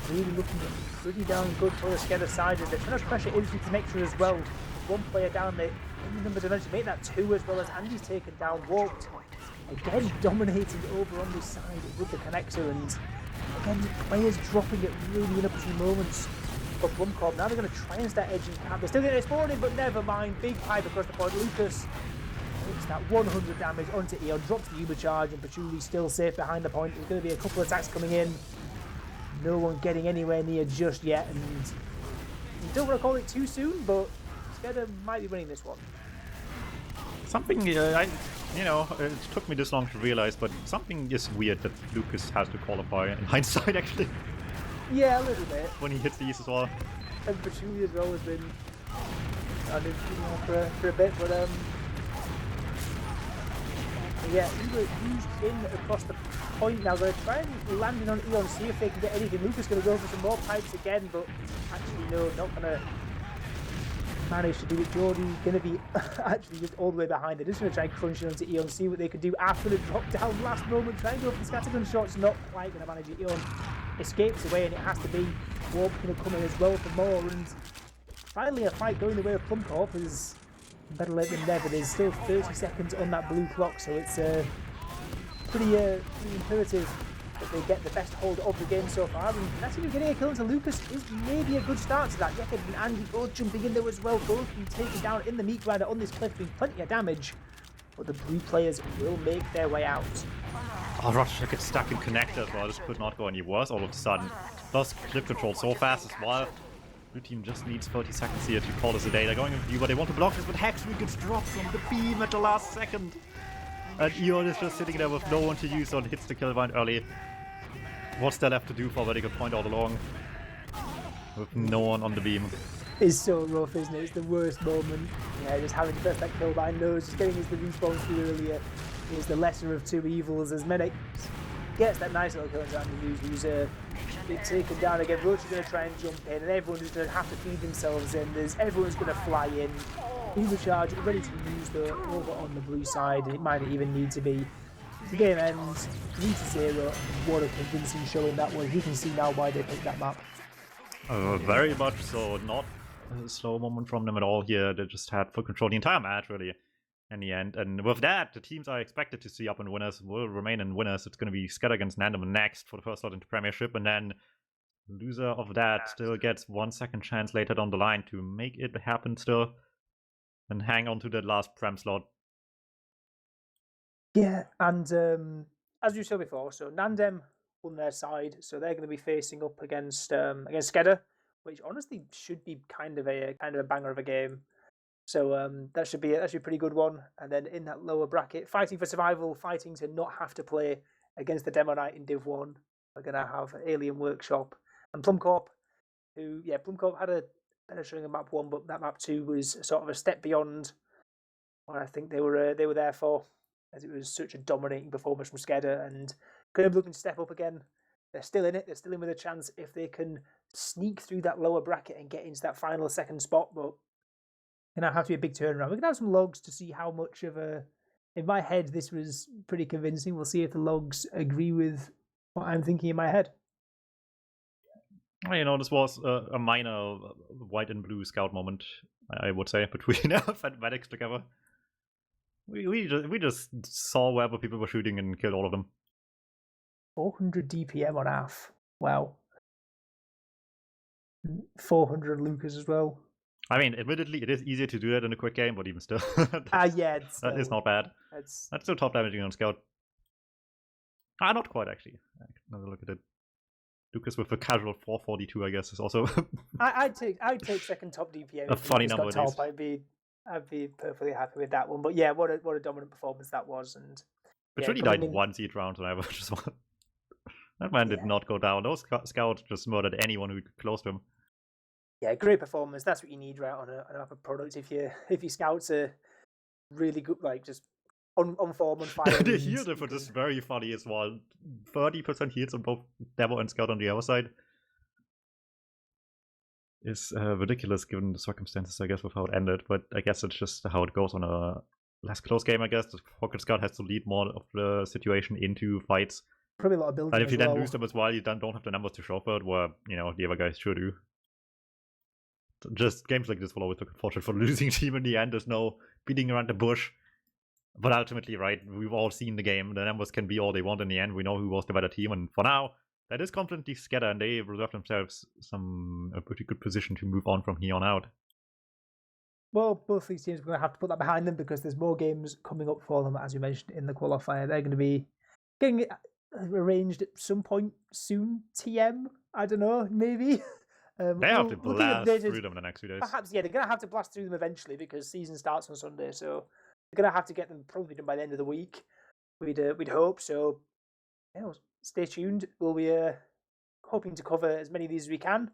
really looking pretty damn good for the SKEDDA side, as they're trying to pressure into connection as well. One player down there in the numbers eventually make that 2, as well as Andy's taken down. Warped again dominating over on this side with the connector, and again players dropping at really inopportune moments for PLUMMCORP. Now they're going to try and start edging cap. They're still getting exploded, but never mind. Big pipe across the point. Lucas makes that 100 damage onto Eon, drops the Uber charge, and Patchouli still safe behind the point. There's going to be a couple of attacks coming in. No one getting anywhere near just yet, and you don't want to call it too soon, but SKEDDA might be winning this one. Something, it took me this long to realize, but something is weird that Lucas has to qualify in hindsight, actually. Yeah, a little bit. When he hits these as well. And Patchouli as well has been for a bit, but yeah, Uber used in across the point now. They're trying to land in on Eon, see if they can get anything. Lucas going to go for some more pipes again, but actually no, not going to manage to do it. Jordy going to be actually just all the way behind. They're just going to try and crunch it onto Eon, see what they can do after the drop down last moment. Try and go for the scattergun shots, not quite going to manage it. Eon escapes away, and it has to be Warp going to come in as well for more. And finally, a fight going the way of PLUMMCORP is better late than never. There's still 30 seconds on that blue clock, so it's pretty imperative that they get the best hold of the game so far. And that's even getting a kill into Lucas is maybe a good start to that. Yeked and Andy both jumping in there as well, both being taken down in the meat grinder on this cliff, doing plenty of damage. But the blue players will make their way out. Oh, Roger gets stuck in connector as well. This could not go any worse all of a sudden. Plus, clip control so fast as well. Blue team just needs 30 seconds here to call this a day. They're going with you, but they want to block this, but Hexry gets dropped from the beam at the last second. And Eon is just sitting there with no one to use on, hits the kill vine early. What's there left to do for Vertical Point all along? With no one on the beam. It's so rough, isn't it? It's the worst moment. Yeah, just having first that kill by nose, just getting his respawn through earlier is the lesser of two evils, as Medic gets that nice little kill into Andy who's been taken down again. Roach is going to try and jump in, and everyone's going to have to feed themselves in. Everyone's going to fly in. Uber charge ready to use the over on the blue side. It might even need to be. The game ends 3-0. What a convincing showing that was. You can see now why they picked that map. Very much so. Not a slow moment from them at all here. They just had full control the entire match, really, in the end. And with that, the teams I expected to see up in winners will remain in winners. It's going to be SKEDDA against Nandom next for the first slot into Premiership, and then the loser of that still gets 1 second chance later down the line to make it happen still and hang on to that last Prem slot. Yeah, and as you said before, so Nandem on their side, so they're going to be facing up against SKEDDA, which honestly should be kind of a banger of a game. So that should be a pretty good one. And then in that lower bracket, fighting for survival, fighting to not have to play against the Demo Knight in Div 1. We're going to have Alien Workshop and PLUMMCORP, who, PLUMMCORP had a better showing in map 1, but that map 2 was sort of a step beyond what I think they were there for, as it was such a dominating performance from SKEDDA, and kind of looking to step up again. They're still in it. They're still in with a chance if they can sneak through that lower bracket and get into that final second spot, but going to have to be a big turnaround. We're going to have some logs to see how much of a... In my head, this was pretty convincing. We'll see if the logs agree with what I'm thinking in my head. Well, this was a minor white and blue scout moment, I would say, between Medics together. We just saw wherever people were shooting and killed all of them. 400 DPM on AF. Wow. 400 Lucas as well. I mean, admittedly, it is easier to do that in a quick game, but even still. Yeah. That is not bad. That's still top damaging on Scout. Not quite, actually. Another look at it. Lucas with a casual 442, I guess, is also... I'd take second top DPM. A funny number of these. I'd be perfectly happy with that one. But yeah, what a dominant performance that was. And but really died in 1 seed round, and I was just that man did not go down. Those scouts just murdered anyone who could close to him. Yeah, great performance. That's what you need, right, on a product. If your scouts are really good, like just on form, on fire. The heal difference is very funny as well. 30% heals on both Demo and Scout on the other side is ridiculous given the circumstances, I guess, with how it ended. But I guess it's just how it goes on a less close game, I guess. The Pocket Scout has to lead more of the situation into fights. Probably a lot of building. And if you then well. lose them as well, you then don't have the numbers to show for it, where, you know, the other guys sure do. Just games like this will always look unfortunate for the losing team in the end. There's no beating around the bush. But ultimately, right, we've all seen the game. The numbers can be all they want in the end. We know who was the better team. And for now, that is confidently SKEDDA, and they reserve themselves a pretty good position to move on from here on out. Well, both these teams are going to have to put that behind them because there's more games coming up for them, as you mentioned, in the qualifier. They're going to be getting it arranged at some point soon. TM, I don't know, maybe. They have to blast through them in the next few days. Perhaps, yeah, they're going to have to blast through them eventually because season starts on Sunday. So they're going to have to get them probably done by the end of the week. We'd hope. So yeah, stay tuned. We'll be hoping to cover as many of these as we can.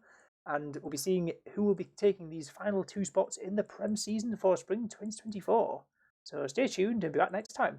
And we'll be seeing who will be taking these final 2 spots in the Prem season for spring 2024. So stay tuned and be back next time.